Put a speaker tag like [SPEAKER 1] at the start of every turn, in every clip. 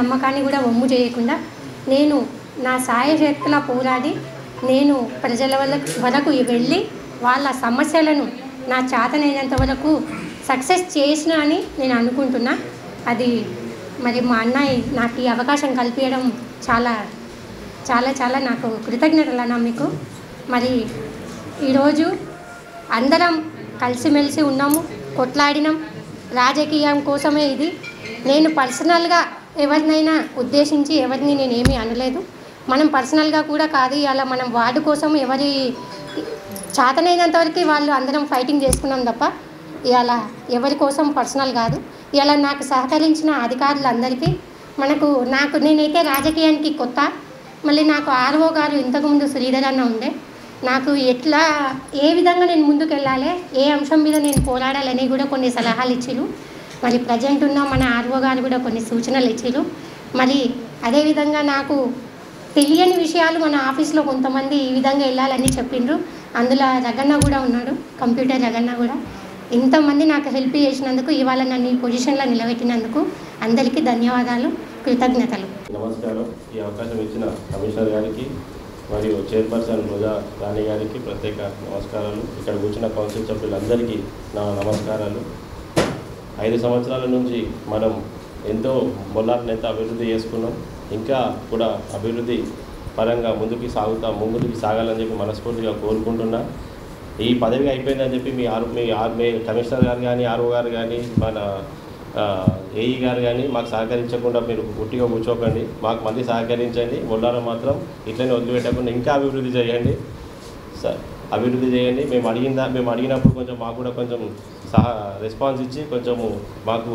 [SPEAKER 1] నమ్మకాన్ని కూడా వమ్ము చేయకుండా నేను నా సాయశక్తులా పోరాడి నేను ప్రజల వరకు వెళ్ళి వాళ్ళ సమస్యలను నా చేతనైనంత వరకు సక్సెస్ చేసిన అని నేను అనుకుంటున్నా. అది మరి మా అన్నయ్య నాకు ఈ అవకాశం కల్పించడం చాలా చాలా చాలా నాకు కృతజ్ఞతలు అన్న మీకు. మరి ఈరోజు అందరం కలిసిమెలిసి ఉన్నాము, కొట్లాడినాం. రాజకీయం కోసమే ఇది. నేను పర్సనల్గా ఎవరినైనా ఉద్దేశించి ఎవరిని నేనేమీ అనలేదు. మనం పర్సనల్గా కూడా కాదు, అలా మనం వార్డు కోసం ఎవరి చేతనైనంత వరకు వాళ్ళు అందరం ఫైటింగ్ చేసుకున్నాం తప్ప ఇలా ఎవరి కోసం పర్సనల్ కాదు. ఇలా నాకు సహకరించిన అధికారులందరికీ నేనైతే రాజకీయానికి కొత్త. మళ్ళీ నాకు ఆర్ఓ గారు ఇంతకుముందు శ్రీధర్ అన్న ఉండే, నాకు ఏ విధంగా నేను ముందుకు వెళ్ళాలి, ఏ అంశం మీద నేను పోరాడాలని కూడా కొన్ని సలహాలు ఇచ్చిరు. మరి ప్రజెంట్ ఉన్న మన ఆర్ఓ గారు కూడా కొన్ని సూచనలు ఇచ్చిరు. మరి అదేవిధంగా నాకు తెలియని విషయాలు మన ఆఫీస్లో కొంతమంది ఈ విధంగా వెళ్ళాలని చెప్పిండ్రు. అందులో రగన్న కూడా ఉన్నాడు, కంప్యూటర్ రగన్న కూడా. ఇంతమంది నాకు హెల్ప్ చేసినందుకు, ఇవాళ నన్ను ఈ పొజిషన్లో నిలబెట్టినందుకు అందరికీ ధన్యవాదాలు, కృతజ్ఞతలు.
[SPEAKER 2] నమస్కారం. ఈ అవకాశం ఇచ్చిన కమిషనర్ గారికి మరియు చైర్పర్సన్ రోజా రాణి గారికి ప్రత్యేక నమస్కారాలు. ఇక్కడ కూర్చున్న కౌన్సిల్ సభ్యులందరికీ నా నమస్కారాలు. 5 సంవత్సరాల నుంచి మనం ఎంతో బొల్లార్ని ఎంత అభివృద్ధి చేసుకున్నాం. ఇంకా కూడా అభివృద్ధి పరంగా ముందుకు సాగాలని చెప్పి మనస్ఫూర్తిగా కోరుకుంటున్నా. ఈ పదవి అయిపోయిందని చెప్పి మీ కమిషనర్ గారు కానీ, ఆర్ఓ గారు కానీ, మన ఏఈ గారు కానీ మాకు సహకరించకుండా మీరు గుట్టిగా కూర్చోకండి. మాకు మళ్ళీ సహకరించండి. బొల్లారం మాత్రం ఇట్లనే వదిలిపెట్టకుండా ఇంకా అభివృద్ధి చేయండి. అభివృద్ధి చేయండి. మేము అడిగినప్పుడు కొంచెం మాకు కూడా కొంచెం రెస్పాన్స్ ఇచ్చి కొంచెము మాకు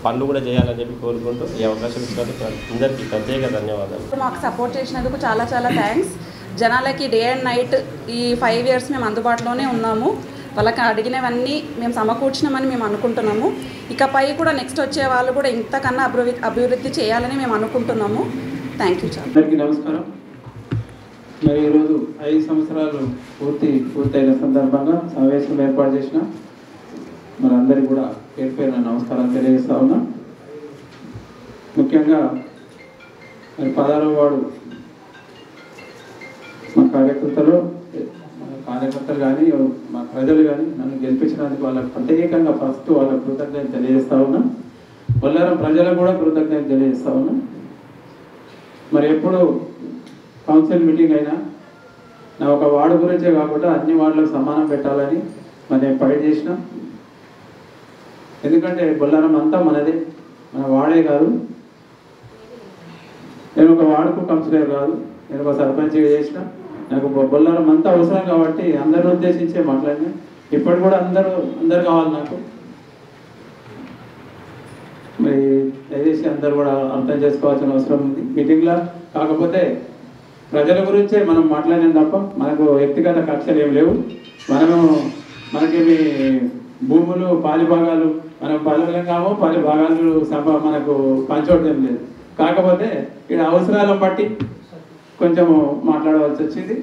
[SPEAKER 2] పనులు కూడా చేయాలని చెప్పి కోరుకుంటూ ఈ అవకాశం ఇచ్చినందుకు అందరికీ ప్రత్యేక ధన్యవాదాలు.
[SPEAKER 3] మాకు సపోర్ట్ చేసినందుకు చాలా చాలా థ్యాంక్స్. జనాలకి డే అండ్ నైట్ ఈ 5 years మేము అందుబాటులోనే ఉన్నాము. వాళ్ళకి అడిగినవన్నీ మేము సమకూర్చినామని మేము అనుకుంటున్నాము. ఇకపై కూడా నెక్స్ట్ వచ్చే వాళ్ళు కూడా ఇంతకన్నా అభివృద్ధి చేయాలని మేము అనుకుంటున్నాము. Thank you.
[SPEAKER 4] అందరికీ నమస్కారం. మరి ఈరోజు 5 సంవత్సరాలు పూర్తయిన సందర్భంగా సమావేశం ఏర్పాటు చేసిన మరి అందరికీ కూడా పేరు పేరున నమస్కారాలు తెలియజేస్తా ఉన్నా. ముఖ్యంగా మరి 16వ వార్డు మా కార్యకర్తలు కానీ మా ప్రజలు కానీ నన్ను గెలిపించినందుకు వాళ్ళకి ప్రత్యేకంగా ఫస్ట్ వాళ్ళకి కృతజ్ఞతలు తెలియజేస్తా ఉన్నా. బొల్లారం ప్రజలకు కూడా కృతజ్ఞతలు తెలియజేస్తా ఉన్నా. మరి ఎప్పుడు కౌన్సిల్ మీటింగ్ అయినా నా ఒక వార్డు గురించే కాకుండా అన్ని వార్డులకు సమానం పెట్టాలని మరి నేను ఫైట్ చేసిన. ఎందుకంటే బొల్లారం అంతా మనదే, మన వాడే కాదు. నేను ఒక వార్డుకు కౌన్సిలర్ కాదు, నేను ఒక సర్పంచ్గా చేసిన. నాకు బొల్లారం అంతా అవసరం కాబట్టి అందరిని ఉద్దేశించే మాట్లాడినా. ఇప్పుడు కూడా అందరు కావాలి నాకు. మరి దయచేసి అందరు కూడా అర్థం చేసుకోవాల్సిన అవసరం ఉంది మీటింగ్లో. కాకపోతే ప్రజల గురించే మనం మాట్లాడినాం తప్ప మనకు వ్యక్తిగత కక్షలు ఏమి లేవు. మనకేమి భూములు పాలిభాగాలు మనం పలువులం కాము, భాగాలు మనకు పంచోటం లేదు. కాకపోతే ఇక్కడ అవసరాలను బట్టి కొంచెం మాట్లాడవలసి వచ్చింది.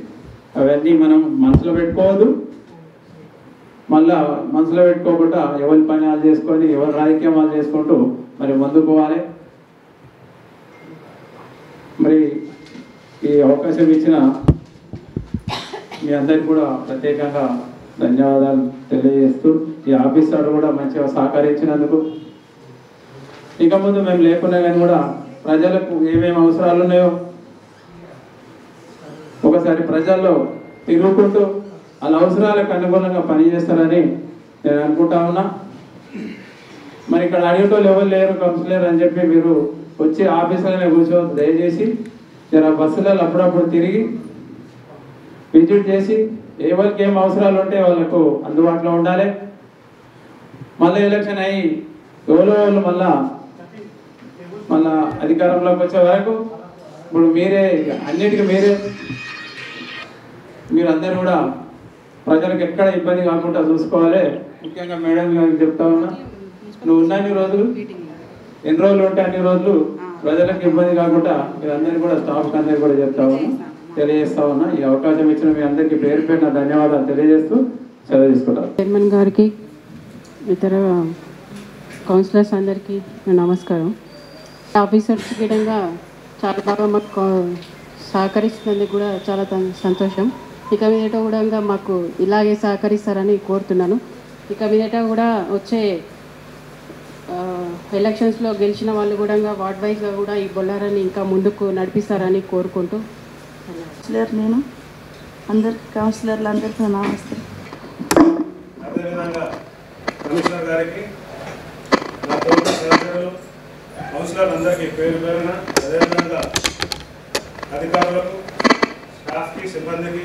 [SPEAKER 4] అవన్నీ మనం మనసులో పెట్టుకోవద్దు. మళ్ళా మనసులో పెట్టుకోకుండా ఎవరి పని వాళ్ళు చేసుకొని ఎవరి రాజకీయం వాళ్ళు చేసుకుంటూ మరి ముందుకు పోవాలి. మరి ఈ అవకాశం ఇచ్చిన మీ అందరికీ కూడా ప్రత్యేకంగా ధన్యవాదాలు తెలియజేస్తూ, ఈ ఆఫీసర్ కూడా మంచిగా సహకరించినందుకు. ఇక ముందు మేము లేకున్నా కానీ కూడా ప్రజలకు ఏమేమి అవసరాలు ఉన్నాయో ఒకసారి ప్రజల్లో తిరుగుకుంటూ వాళ్ళ అవసరాలకు అనుగుణంగా పనిచేస్తారని నేను అనుకుంటా ఉన్నా. మరి ఇక్కడ అడిగేటోళ్ళు ఎవరు లేరు కౌన్సిలర్ అని చెప్పి మీరు వచ్చి ఆఫీసులోనే కూర్చోవద్దు. దయచేసి జర బస్సులలో అప్పుడప్పుడు తిరిగి విజిట్ చేసి ఎవరికి ఏం అవసరాలు ఉంటే వాళ్ళకు అందుబాటులో ఉండాలి. మళ్ళీ ఎలక్షన్ అయ్యి ఎవరో మళ్ళా అధికారంలోకి వచ్చే వరకు ఇప్పుడు అన్నిటికీ మీరందరూ కూడా ప్రజలకు ఎక్కడ ఇబ్బంది కాకుండా చూసుకోవాలి. ముఖ్యంగా మేడం గారికి చెప్తా ఉన్నా, నువ్వు ఉన్న అన్ని రోజులు ఎన్ని రోజులు ఉంటే అన్ని రోజులు ప్రజలకు ఇబ్బంది కాకుండా మీరందరికీ కూడా స్టాఫ్కి అందరికీ కూడా తెలియజేస్తా ఉన్నా. ఈ అవకాశం ఇచ్చిన మీ అందరికీ పేరు పేరున ధన్యవాదాలు తెలియజేస్తూ సెలవు తీసుకుంటాను.
[SPEAKER 5] చైర్మన్ గారికి, ఇతర కౌన్సిలర్స్ అందరికీ నమస్కారం. ఆఫీసర్స్ గిడంగా చాలా బాగా మాకు సహకరిస్తున్నందుకు కూడా చాలా సంతోషం. ఇక మీదట కూడా మాకు ఇలాగే సహకరిస్తారని కోరుతున్నాను. ఇక మీదట కూడా వచ్చే ఎలక్షన్స్లో గెలిచిన వాళ్ళు కూడా వార్డ్ వైజ్గా కూడా ఈ బొల్లారాన్ని ఇంకా ముందుకు నడిపిస్తారని కోరుకుంటూ
[SPEAKER 6] నేను అందరికి కౌన్సిలర్లు అందరికీ నమస్తే.
[SPEAKER 7] అదేవిధంగా కమిషనర్ గారికి నా తోటి సహచరులు కౌన్సిలర్లందరికీ పేరు పేరున, అదేవిధంగా అధికారులకు, స్టాఫ్కి, సిబ్బందికి,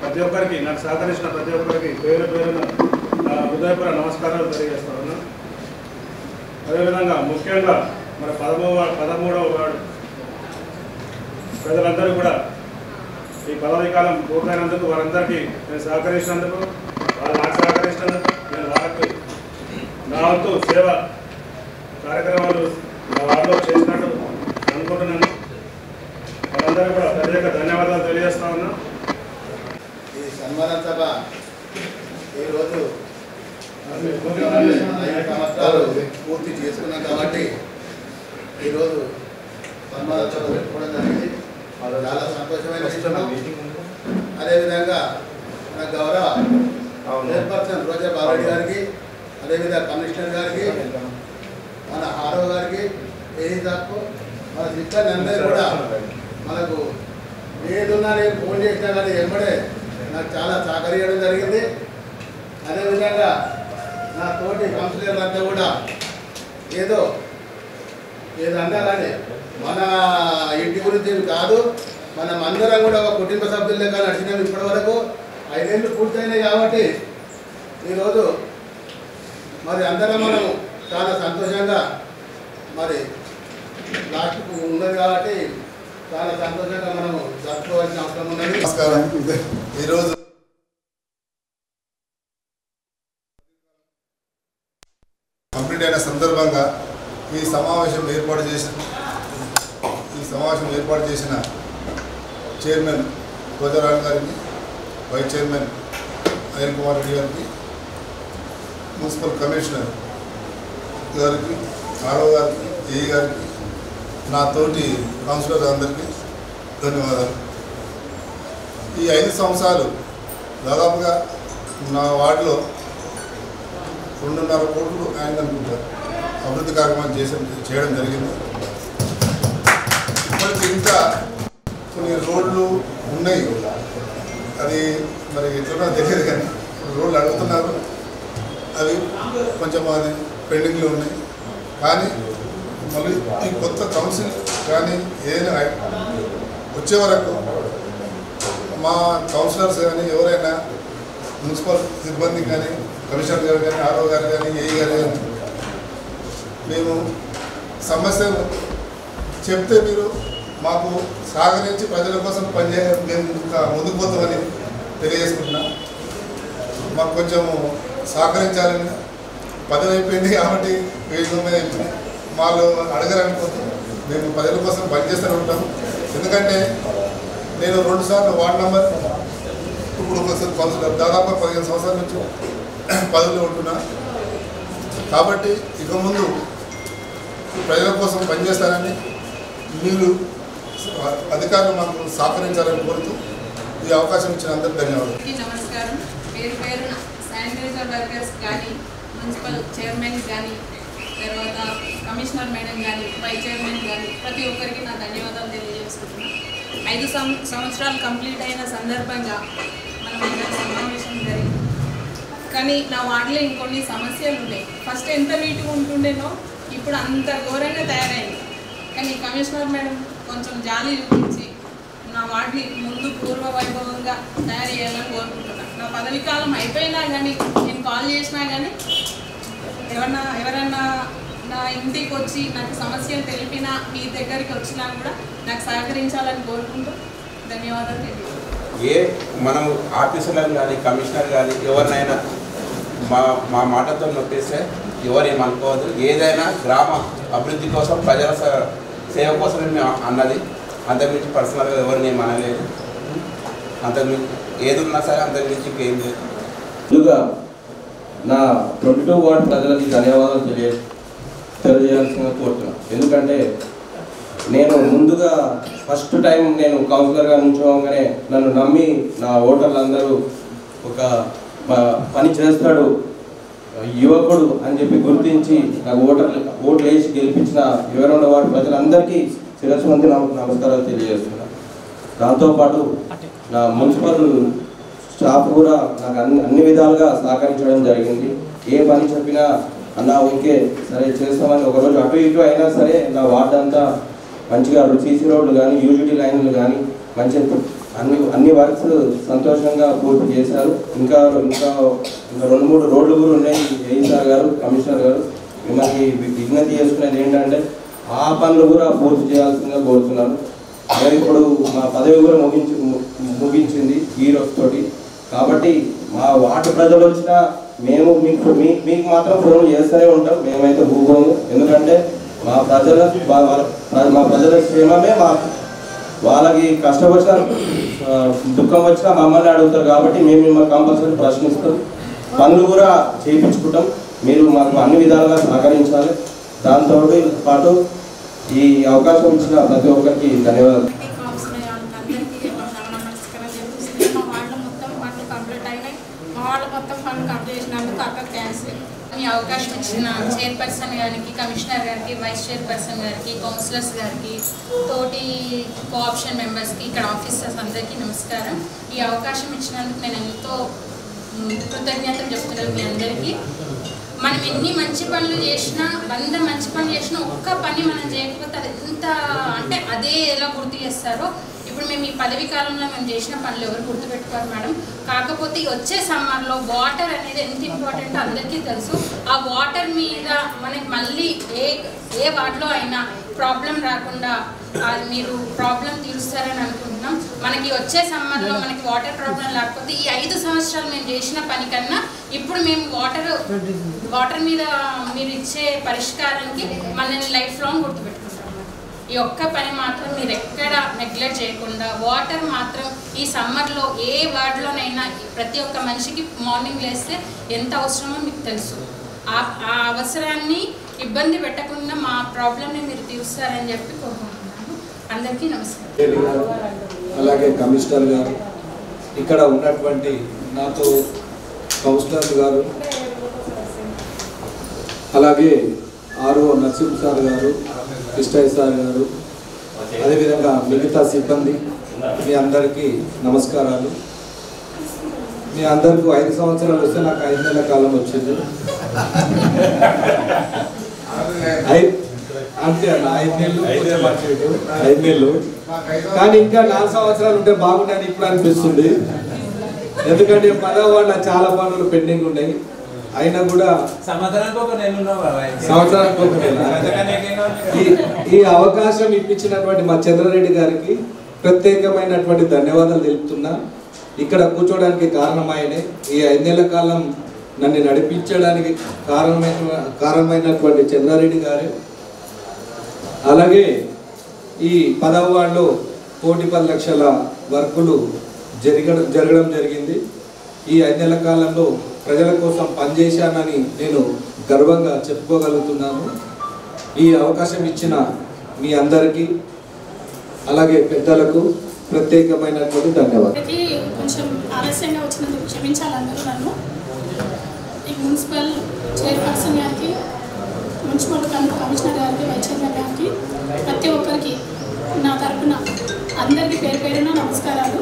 [SPEAKER 7] ప్రతి ఒక్కరికి నాకు సహకరించిన ప్రతి ఒక్కరికి పేరు పేరున హృదయపూర్వక నమస్కారాలు తెలియజేస్తున్నాను. అదేవిధంగా ముఖ్యంగా మన 13వ వార్డు ప్రజలందరూ కూడా ఈ పదవీ కాలం పూర్తయినందుకు వారందరికీ నేను సహకరించినందుకు, వాళ్ళు నాకు సహకరించినందుకు, నేను వాళ్ళకి నా వంతు సేవ కార్యక్రమాలు నా వారిలో చేసినట్టు అనుకుంటున్నాను. వాళ్ళందరూ కూడా ప్రత్యేక ధన్యవాదాలు తెలియజేస్తా ఉన్నా.
[SPEAKER 8] ఈ సన్మాన సభ ఈరోజు 5 సంవత్సరాలు పూర్తి చేసుకున్నాం కాబట్టి ఈరోజు సన్మాన సభ పెట్టుకోవడం జరిగింది. చాలా సంతోషమైన విషయం. అదేవిధంగా మన గౌరవ చైర్పర్సన్ రోజా బారెడ్డి గారికి, అదేవిధంగా కమిషనర్ గారికి, మన ఆర్ఓ గారికి, ఏఈ సార్కు, మన సిబ్బంది అందరూ కూడా మనకు ఏదున్నా నేను ఫోన్ చేసినా కానీ వెంబడే నాకు చాలా సహకరించడం జరిగింది. అదేవిధంగా నా తోటి కౌన్సిలర్లంతా కూడా ఏదో అన్నా కానీ మన ఇంటి గురించి కాదు, మనం అందరం కూడా ఒక కుటుంబ సభ్యులే నడిచినాం. ఇప్పటి వరకు 5 ఏళ్ళు పూర్తయినాయి కాబట్టి ఈరోజు మరి అందరం మనం చాలా సంతోషంగా మరి లాస్ట్కు ఉన్నది కాబట్టి చాలా సంతోషంగా మనము జరుపుకోవాల్సిన అవసరం ఉన్నది. నమస్కారం. ఈరోజు కంప్లీట్ అయిన సందర్భంగా ఈ సమావేశం ఏర్పాటు చేసిన చైర్మన్ రోజారాణి గారికి, వైస్ చైర్మన్ అనిల్ కుమార్ రెడ్డి గారికి, మున్సిపల్ కమిషనర్ గారికి, ఆర్ఓ గారికి, ఏఈ గారికి, నా తోటి కౌన్సిలర్ అందరికీ ధన్యవాదాలు. ఈ 5 సంవత్సరాలు దాదాపుగా నా వార్డులో 2.5 కోట్లు ఆయన అనుకుంటారు అభివృద్ధి కార్యక్రమాలు చేయడం జరిగింది. ఇప్పటికి ఇంకా కొన్ని రోడ్లు ఉన్నాయి, అది మరి ఎట్లా తెలియదు కానీ రోడ్లు అడుగుతున్నారు, అవి కొంచెం అది పెండింగ్లో ఉన్నాయి. కానీ మళ్ళీ ఈ కొత్త కౌన్సిల్ కానీ ఏదైనా వచ్చే వరకు మా కౌన్సిలర్స్ కానీ ఎవరైనా మున్సిపల్ సిబ్బంది కానీ, కమిషనర్ గారు కానీ, ఆర్ఓ గారు కానీ, ఏఈ గారు కానీ మేము సమస్య చెప్తే మీరు మాకు సహకరించి ప్రజల కోసం మేము ఇంకా ముందుకు పోతామని తెలియజేసుకుంటున్నా. మాకు కొంచెం సహకరించాలని పదవి అయిపోయింది కాబట్టి వీళ్ళ మీద అయిపోయింది, వాళ్ళు అడగరనుకోతే మేము ప్రజల కోసం పనిచేస్తూనే ఉంటాము. ఎందుకంటే నేను 2 సార్లు వార్డు నెంబర్, ఇప్పుడు కౌన్సిలర్, దాదాపు 15 సంవత్సరాల నుంచి పదవిలో ఉంటున్నా. కాబట్టి ఇక ముందు ప్రజల కోసం పనిచేస్తారని మీరు అధికారులు మాకు సహకరించాలని కోరుతూ ఈ అవకాశం ఇచ్చిన అందరికీ ధన్యవాదాలు.
[SPEAKER 9] నమస్కారం. పేరు పేరున శానిటైజర్ వర్కర్స్ కానీ, మున్సిపల్ చైర్మన్ కానీ, తర్వాత కమిషనర్ మేడం కానీ, వైస్ చైర్మన్ కానీ ప్రతి ఒక్కరికి నా ధన్యవాదాలు తెలియజేసుకుంటున్నాను. 5 సంవత్సరాలు కంప్లీట్ అయిన సందర్భంగా మనం అందరం సమావేశం జరిగింది. కానీ నా వార్డులో ఇంకొన్ని సమస్యలు ఉన్నాయి. ఫస్ట్ ఎంత నీట్గా ఉంటుండేనో ఇప్పుడు అంత ఘోరంగా తయారైంది. కానీ కమిషనర్ మేడం కొంచెం జాలి చూపించి నా వార్డుని ముందు పూర్వ వైభవంగా తయారు చేయాలని కోరుకుంటున్నాను. నా పదవి కాలం అయిపోయినా కానీ, నేను కాల్ చేసినా కానీ, ఎవరన్నా నా ఇంటికి వచ్చి నాకు సమస్యలు తెలిపినా, మీ దగ్గరికి వచ్చినా కూడా నాకు సహకరించాలని కోరుకుంటూ ధన్యవాదాలు తెలియజేస్తాను.
[SPEAKER 10] మనం ఆఫీసర్లను కానీ, కమిషనర్ కానీ ఎవరినైనా మా మాటతో నొప్పిస్తే ఎవరేం అనుకోవద్దు. ఏదైనా గ్రామ అభివృద్ధి కోసం, ప్రజల సేవ కోసమే మేము అన్నది. అంతకుమించి పర్సనల్గా ఎవరిని ఏం అనలేదు. అంతకుమించి ఏది ఉన్నా సరే అంతకుమించి ఇంకేం లేదు.
[SPEAKER 11] ముందుగా నా 22 వార్డు ప్రజలకి ధన్యవాదాలు తెలియజేయాల్సిందిగా కోరుతున్నాను. ఎందుకంటే నేను ముందుగా ఫస్ట్ టైం నేను కౌన్సిలర్గా నుంచోగానే నన్ను నమ్మి నా ఓటర్లందరూ ఒక పని చేస్తాడు యువకుడు అని చెప్పి గుర్తించి నాకు ఓట్లు వేసి గెలిపించిన 22వ వార్డు ప్రజలందరికీ శిరస్సు వంచి నమస్కారాలు తెలియజేస్తున్నాను. దాంతోపాటు నా మున్సిపల్ స్టాఫ్ కూడా నాకు అన్ని విధాలుగా సహకరించడం జరిగింది. ఏ పని చెప్పినా అన్న ఓకే సరే చేస్తామని ఒకరోజు అటు ఇటు అయినా సరే నా వార్డు అంతా మంచిగా సీసీ రోడ్లు కానీ యూజిటీ లైన్లు కానీ మంచి అన్ని వర్క్స్ సంతోషంగా పూర్తి చేశారు. ఇంకా 2-3 రోడ్లు కూడా ఉన్నాయి. ఏఈసార్ గారు, కమిషనర్ గారు మిమ్మల్ని విజ్ఞప్తి చేసుకునేది ఏంటంటే ఆ పనులు కూడా పూర్తి చేయాల్సిందిగా కోరుతున్నాను. మరి ఇప్పుడు మా పదవి కూడా ముగించింది ఈ రోజుతోటి. కాబట్టి మా వార్డు ప్రజలు వచ్చినా మేము మీకు మాత్రం ఫోన్ చేస్తూనే ఉంటాం. మేమైతే ఊరుకోము. ఎందుకంటే మా ప్రజల క్షేమమే వాళ్ళకి కష్టం వచ్చినా దుఃఖం వచ్చినా మమ్మల్ని అడుగుతారు. కాబట్టి మేము మిమ్మల్ని కంపల్సరీ ప్రశ్నిస్తాం, పనులు కూడా చేయించుకుంటాం. మీరు మాకు అన్ని విధాలుగా సహకరించాలి. దాంతో పాటు ఈ అవకాశం ఇచ్చిన ప్రతి ఒక్కరికి ధన్యవాదాలు.
[SPEAKER 12] ఈ అవకాశం ఇచ్చిన చైర్పర్సన్ గారికి, కమిషనర్ గారికి, వైస్ చైర్పర్సన్ గారికి, కౌన్సిలర్స్ గారికి, తోటి కోఆప్షన్ మెంబర్స్కి, ఇక్కడ ఆఫీసర్స్ అందరికీ నమస్కారం. ఈ అవకాశం ఇచ్చినందుకు నేను ఎంతో కృతజ్ఞతలు చెప్తున్నాను మీ అందరికీ. మనం ఎన్ని మంచి పనులు చేసినా 100 మంచి పనులు చేసినా ఒక్క పని మనం చేయకపోతే అది ఎంత అంటే అదే ఎలా గుర్తు చేస్తారో ఇప్పుడు మేము ఈ పదవి కాలంలో మేము చేసిన పనులు ఎవరు గుర్తుపెట్టుకోరు మేడం. కాకపోతే వచ్చే సమ్మర్లో వాటర్ అనేది ఎంత ఇంపార్టెంట్ అందరికీ తెలుసు. ఆ వాటర్ మీద మనకి మళ్ళీ ఏ వార్డులో అయినా ప్రాబ్లం రాకుండా మీరు ప్రాబ్లం తీరుస్తారని అనుకుంటున్నాం. మనకి వచ్చే సమ్మర్లో మనకి వాటర్ ప్రాబ్లం లేకపోతే ఈ 5 సంవత్సరాలు మేము చేసిన పని కన్నా ఇప్పుడు మేము వాటర్ మీద మీరు ఇచ్చే పరిష్కారానికి మనల్ని లైఫ్ లాంగ్ గుర్తుపెట్టుకుంటాం. ఈ ఒక్క పని మాత్రం మీరు ఎక్కడ నెగ్లెక్ట్ చేయకుండా వాటర్ మాత్రం ఈ సమ్మర్లో ఏ వార్డులోనైనా ప్రతి ఒక్క మనిషికి మార్నింగ్ లేస్తే ఎంత అవసరమో మీకు తెలుసు. ఆ అవసరాన్ని ఇబ్బంది పెట్టకుండా మా ప్రాబ్లమ్ని మీరు తీరుస్తారని చెప్పి కోరుకుంటున్నాను. అందరికీ నమస్కారం.
[SPEAKER 13] అలాగే కమిషనర్ గారు, ఇక్కడ ఉన్నటువంటి నాతో కౌన్సిలర్ గారు, అలాగే ఆర్ఓ నరసింహ సార్ గారు, కృష్ణయ్య సార్ గారు, అదేవిధంగా మిగతా సిబ్బంది మీ అందరికీ నమస్కారాలు. మీ అందరికీ 5 సంవత్సరాలు వస్తే నాకు 5 నెలల కాలం వచ్చింది. అంతే అన్న, 5 నెలలు. కానీ ఇంకా 4 సంవత్సరాలు ఉంటే బాగుంటాయని ఇప్పుడు అనిపిస్తుంది. ఎందుకంటే 10వ వార్డులో చాలా పనులు పెండింగ్ ఉన్నాయి. అయినా కూడా సంవత్సరానికి ఒక నెల ఈ అవకాశం ఇప్పించినటువంటి మా చంద్రారెడ్డి గారికి ప్రత్యేకమైనటువంటి ధన్యవాదాలు తెలుపుతున్నా. ఇక్కడ కూర్చోడానికి కారణమైనే ఈ 5 నెలల కాలం నన్ను నడిపించడానికి కారణమైనటువంటి చంద్రారెడ్డి గారు. అలాగే ఈ 10వ వార్డులో 1.10 లక్షల వర్కులు జరగడం జరిగింది. ఈ 5 నెలల కాలంలో ప్రజల కోసం పనిచేశానని నేను గర్వంగా చెప్పుకోగలుగుతున్నాను. ఈ అవకాశం ఇచ్చిన మీ అందరికీ అలాగే పెద్దలకు ప్రత్యేకమైనటువంటి ధన్యవాదాలు.
[SPEAKER 14] కొంచెం ఆలస్యంగా వచ్చినందుకు క్షమించాలందరూ నన్ను. ఈ మున్సిపల్ చైర్పర్సన్ గారికి, మున్సిపల్ కమిషనర్ గారికి, వైస్ చైర్మన్ గారికి, ప్రతి ఒక్కరికి నా తరఫున అందరికీ పేరు పేరున నమస్కారాలు.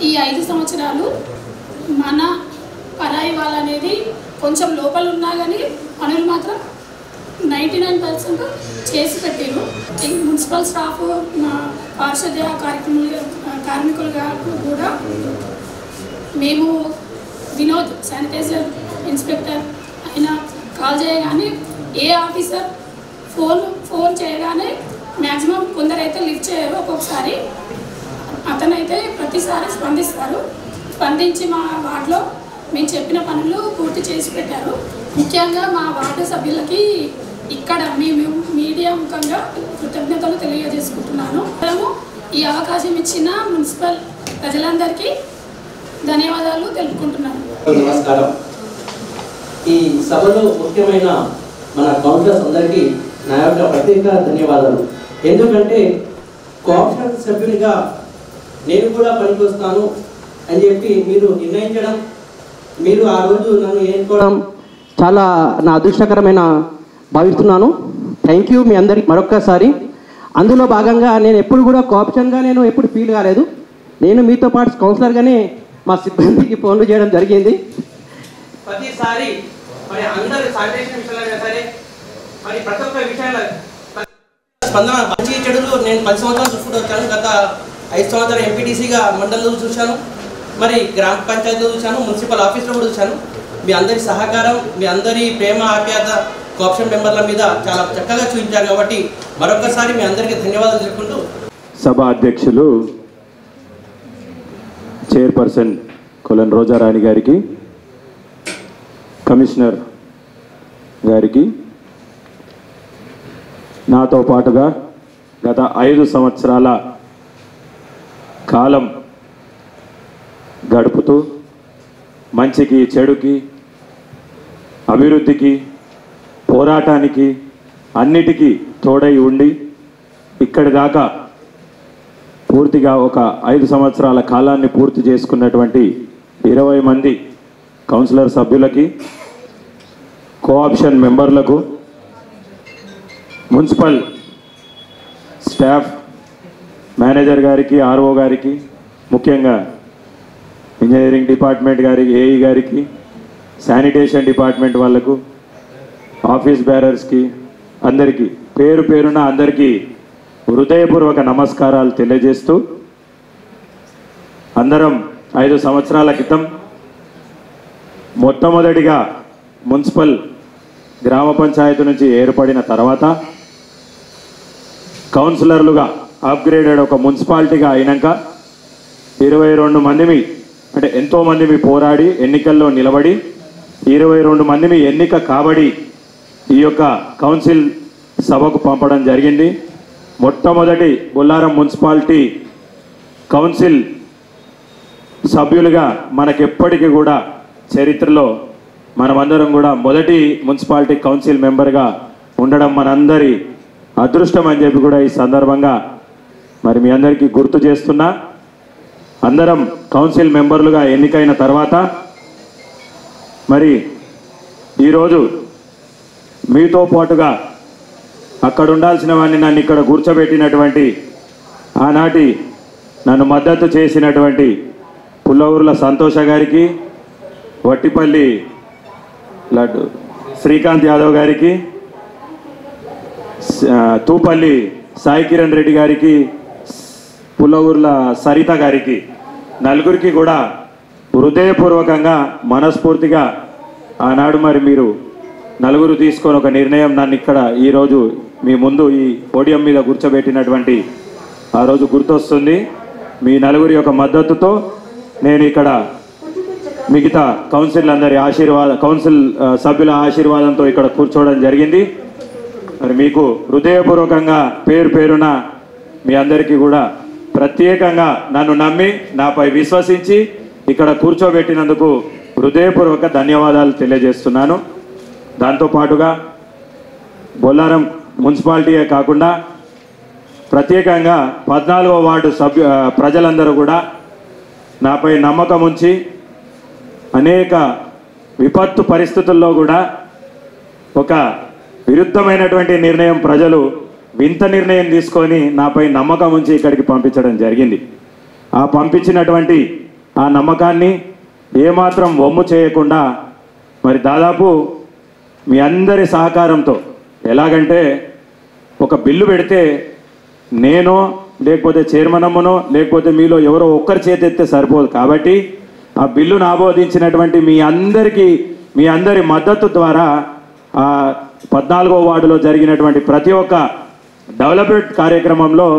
[SPEAKER 14] ఈ 5 సంవత్సరాలు మన పరాయి వాళ్ళనేది కొంచెం లోపల ఉన్నా కానీ పనులు మాత్రం 99% చేసి పెట్టారు. ఈ మున్సిపల్ స్టాఫ్, పారిశుద్ధ్య కార్మికులుగా కూడా మేము వినోద్ శానిటైజర్ ఇన్స్పెక్టర్ అయినా కాల్ చేయగానే ఏ ఆఫీసర్ ఫోన్ చేయగానే మ్యాక్సిమం కొందరైతే లిఫ్ట్ చేయరు. ఒక్కొక్కసారి అతనైతే ప్రతిసారి స్పందించి మా వార్డులో మేము చెప్పిన పనులు పూర్తి చేసి పెట్టారు. ముఖ్యంగా మా వార్డు సభ్యులకి ఇక్కడ మేము మీడియా ముఖంగా కృతజ్ఞతలు తెలియజేసుకుంటున్నాను. ఈ అవకాశం ఇచ్చిన మున్సిపల్ ప్రజలందరికీ ధన్యవాదాలు తెలుపుకుంటున్నాను.
[SPEAKER 15] నమస్కారం. ఈ సభలో ముఖ్యమైన మన కౌన్సిలర్స్ అందరికీ నా యొక్క ప్రత్యేక ధన్యవాదాలు. ఎందుకంటే కోఆపరేటివ్ సభ్యునిగా నేను కూడా పనికొస్తాను అని చెప్పి మీరు నిర్ణయించడం, మీరు ఆ రోజు నన్ను ఎన్నుకోవడం చాలా నా అదృష్టకరమైన భావిస్తున్నాను. థ్యాంక్ యూ మీ అందరికి మరొక్కసారి. అందులో భాగంగా నేను ఎప్పుడు కూడా కోఆప్షన్గా నేను ఎప్పుడు ఫీల్ కాలేదు. నేను మీతో పాటు కౌన్సిలర్గానే మా సిబ్బందికి ఫోన్లు చేయడం జరిగింది. ప్రతిసారి మరి అందరు శానిటేషన్ విషయాలైనా సరే మరి ప్రతి ఒక్క విషయాల స్పందన మంచి చెడులు నేను 10 సంవత్సరాలు చూసుకుంటూ వచ్చాను. గత 5 సంవత్సరాలు ఎంపీటీసీగా మండలంలో చూశాను, మరి గ్రామ పంచాయతీలో చూశాను, మున్సిపల్ ఆఫీస్లో కూడా చూశాను. మీ అందరి సహకారం, మీ అందరి ప్రేమ ఆప్యాయత కోఆప్షన్ మెంబర్ల మీద చాలా చక్కగా చూపించారు. కాబట్టి మరొకసారి మీ అందరికీ ధన్యవాదాలు చెప్పుకుంటూ
[SPEAKER 16] సభ అధ్యక్షులు చైర్పర్సన్ కొలన్ రోజారాణి గారికి, కమిషనర్ గారికి, నాతో పాటుగా గత 5 సంవత్సరాల కాలం గడుపుతూ మంచికి చెడుకి అభివృద్ధికి పోరాటానికి అన్నిటికీ తోడై ఉండి ఇక్కడి దాకా పూర్తిగా ఒక 5 సంవత్సరాల కాలాన్ని పూర్తి చేసుకున్నటువంటి 20 మంది కౌన్సిలర్ సభ్యులకి, కోఆప్షన్ మెంబర్లకు, మున్సిపల్ స్టాఫ్, మేనేజర్ గారికి, ఆర్ఓ గారికి, ముఖ్యంగా ఇంజనీరింగ్ డిపార్ట్మెంట్ గారికి, ఏఈ గారికి, శానిటేషన్ డిపార్ట్మెంట్ వాళ్లకు, ఆఫీస్ బేరర్స్కి, అందరికీ పేరు పేరున అందరికీ హృదయపూర్వక నమస్కారాలు తెలియజేస్తూ, అందరం 5 సంవత్సరాల క్రితం మొట్టమొదటిగా మున్సిపల్ గ్రామ పంచాయతీ నుంచి ఏర్పడిన తర్వాత కౌన్సిలర్లుగా అప్గ్రేడెడ్ ఒక మున్సిపాలిటీగా అయినాక 22 మందిమి, అంటే ఎంతోమందిమి పోరాడి ఎన్నికల్లో నిలబడి 22 మందిమి ఎన్నిక కాబడి ఈ యొక్క కౌన్సిల్ సభకు పంపడం జరిగింది. మొట్టమొదటి బొల్లారం మున్సిపాలిటీ కౌన్సిల్ సభ్యులుగా మనకెప్పటికీ కూడా చరిత్రలో మనమందరం కూడా మొదటి మున్సిపాలిటీ కౌన్సిల్ మెంబర్గా ఉండడం మనందరి అదృష్టం అని చెప్పి కూడా ఈ సందర్భంగా మరి మీ అందరికీ గుర్తు చేస్తున్నా. అందరం కౌన్సిల్ మెంబర్లుగా ఎన్నికైన తర్వాత మరి ఈరోజు మీతో పాటుగా అక్కడ ఉండాల్సిన వాడిని నన్ను ఇక్కడ కూర్చోబెట్టినటువంటి ఆనాటి నన్ను మద్దతు చేసినటువంటి పుల్లవూరుల సంతోష గారికి, వట్టిపల్లి లడ్డు శ్రీకాంత్ యాదవ్ గారికి, తూపల్లి సాయి కిరణ్ రెడ్డి గారికి, పుల్లవూరుల సరిత గారికి, నలుగురికి కూడా హృదయపూర్వకంగా మనస్ఫూర్తిగా ఆనాడు మరి మీరు నలుగురు తీసుకొని ఒక నిర్ణయం నన్ను ఇక్కడ ఈరోజు మీ ముందు ఈ పోడియం మీద కూర్చోబెట్టినటువంటి ఆ రోజు గుర్తొస్తుంది. మీ నలుగురి యొక్క మద్దతుతో నేను ఇక్కడ మిగతా కౌన్సిల్ సభ్యుల ఆశీర్వాదంతో ఇక్కడ కూర్చోవడం జరిగింది. మరి మీకు హృదయపూర్వకంగా పేరు పేరున మీ అందరికీ కూడా ప్రత్యేకంగా నన్ను నమ్మి నాపై విశ్వసించి ఇక్కడ కూర్చోబెట్టినందుకు హృదయపూర్వక ధన్యవాదాలు తెలియజేస్తున్నాను. దాంతోపాటుగా బొల్లారం మున్సిపాలిటీయే కాకుండా ప్రత్యేకంగా 14వ వార్డు ప్రజలందరూ కూడా నాపై నమ్మకం ఉంచి అనేక విపత్తు పరిస్థితుల్లో కూడా ఒక విరుద్ధమైనటువంటి నిర్ణయం, ప్రజలు వింత నిర్ణయం తీసుకొని నాపై నమ్మకం ఉంచి ఇక్కడికి పంపించడం జరిగింది. ఆ పంపించినటువంటి ఆ నమ్మకాన్ని ఏమాత్రం వమ్ము చేయకుండా మరి దాదాపు మీ అందరి సహకారంతో, ఎలాగంటే ఒక బిల్లు పెడితే నేనో లేకపోతే చైర్మన్ అమ్మనో లేకపోతే మీలో ఎవరో ఒక్కరి చేతెత్తే సరిపోదు. కాబట్టి ఆ బిల్లును ఆమోదించినటువంటి మీ అందరి మద్దతు ద్వారా ఆ 14వ వార్డులో జరిగినటువంటి ప్రతి ఒక్క డెవలప్మెంట్ కార్యక్రమంలో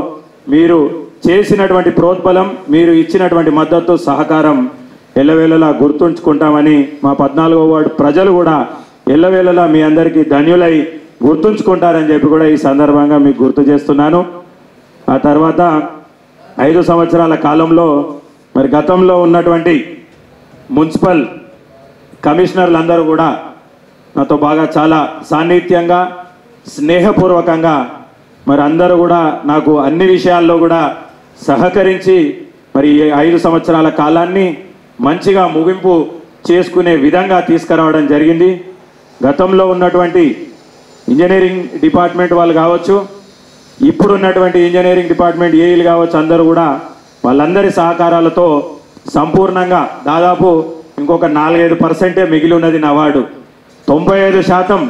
[SPEAKER 16] మీరు చేసినటువంటి ప్రోద్బలం, మీరు ఇచ్చినటువంటి మద్దతు, సహకారం ఎల్లవేళలా గుర్తుంచుకుంటామని మా 14వ వార్డు ప్రజలు కూడా ఎల్లవేళలా మీ అందరికీ ధన్యులై గుర్తుంచుకుంటారని చెప్పి కూడా ఈ సందర్భంగా మీకు గుర్తు చేస్తున్నాను. ఆ తర్వాత 5 సంవత్సరాల కాలంలో మరి గతంలో ఉన్నటువంటి మున్సిపల్ కమిషనర్లందరూ కూడా నాతో బాగా చాలా సాన్నిహిత్యంగా, స్నేహపూర్వకంగా మరి అందరూ కూడా నాకు అన్ని విషయాల్లో కూడా సహకరించి మరి ఈ 5 సంవత్సరాల కాలాన్ని మంచిగా ముగింపు చేసుకునే విధంగా తీసుకురావడం జరిగింది. గతంలో ఉన్నటువంటి ఇంజనీరింగ్ డిపార్ట్మెంట్ వాళ్ళు కావచ్చు, ఇప్పుడున్నటువంటి ఇంజనీరింగ్ డిపార్ట్మెంట్ ఏఈలు కావచ్చు, అందరూ కూడా వాళ్ళందరి సహకారాలతో సంపూర్ణంగా దాదాపు ఇంకొక 4-5% మిగిలి ఉన్నది నా వార్డు. 95%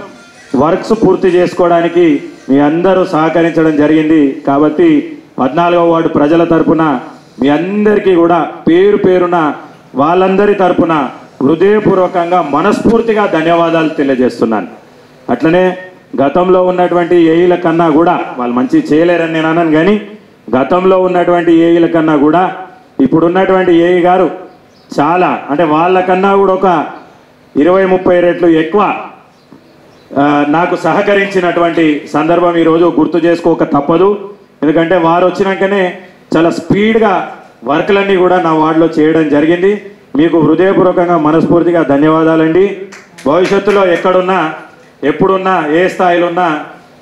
[SPEAKER 16] వర్క్స్ పూర్తి చేసుకోవడానికి మీ అందరూ సహకరించడం జరిగింది. కాబట్టి 14వ వార్డు ప్రజల తరపున మీ అందరికీ కూడా పేరు పేరున వాళ్ళందరి తరపున హృదయపూర్వకంగా మనస్ఫూర్తిగా ధన్యవాదాలు తెలియజేస్తున్నాను. అట్లనే గతంలో ఉన్నటువంటి ఏఈల కన్నా కూడా వాళ్ళు మంచి చేయలేరని నేను అన్నాను, కానీ గతంలో ఉన్నటువంటి ఏఈల కన్నా కూడా ఇప్పుడున్నటువంటి ఏఈ గారు చాలా అంటే వాళ్ళకన్నా కూడా ఒక 20-30 రెట్లు ఎక్కువ నాకు సహకరించినటువంటి సందర్భం ఈరోజు గుర్తు చేసుకోక తప్పదు. ఎందుకంటే వారు వచ్చినాకనే చాలా స్పీడ్గా వర్క్లన్నీ కూడా నా వార్డులో చేయడం జరిగింది. మీకు హృదయపూర్వకంగా మనస్ఫూర్తిగా ధన్యవాదాలండి. భవిష్యత్తులో ఎక్కడున్నా ఎప్పుడున్నా ఏ స్థాయిలో ఉన్నా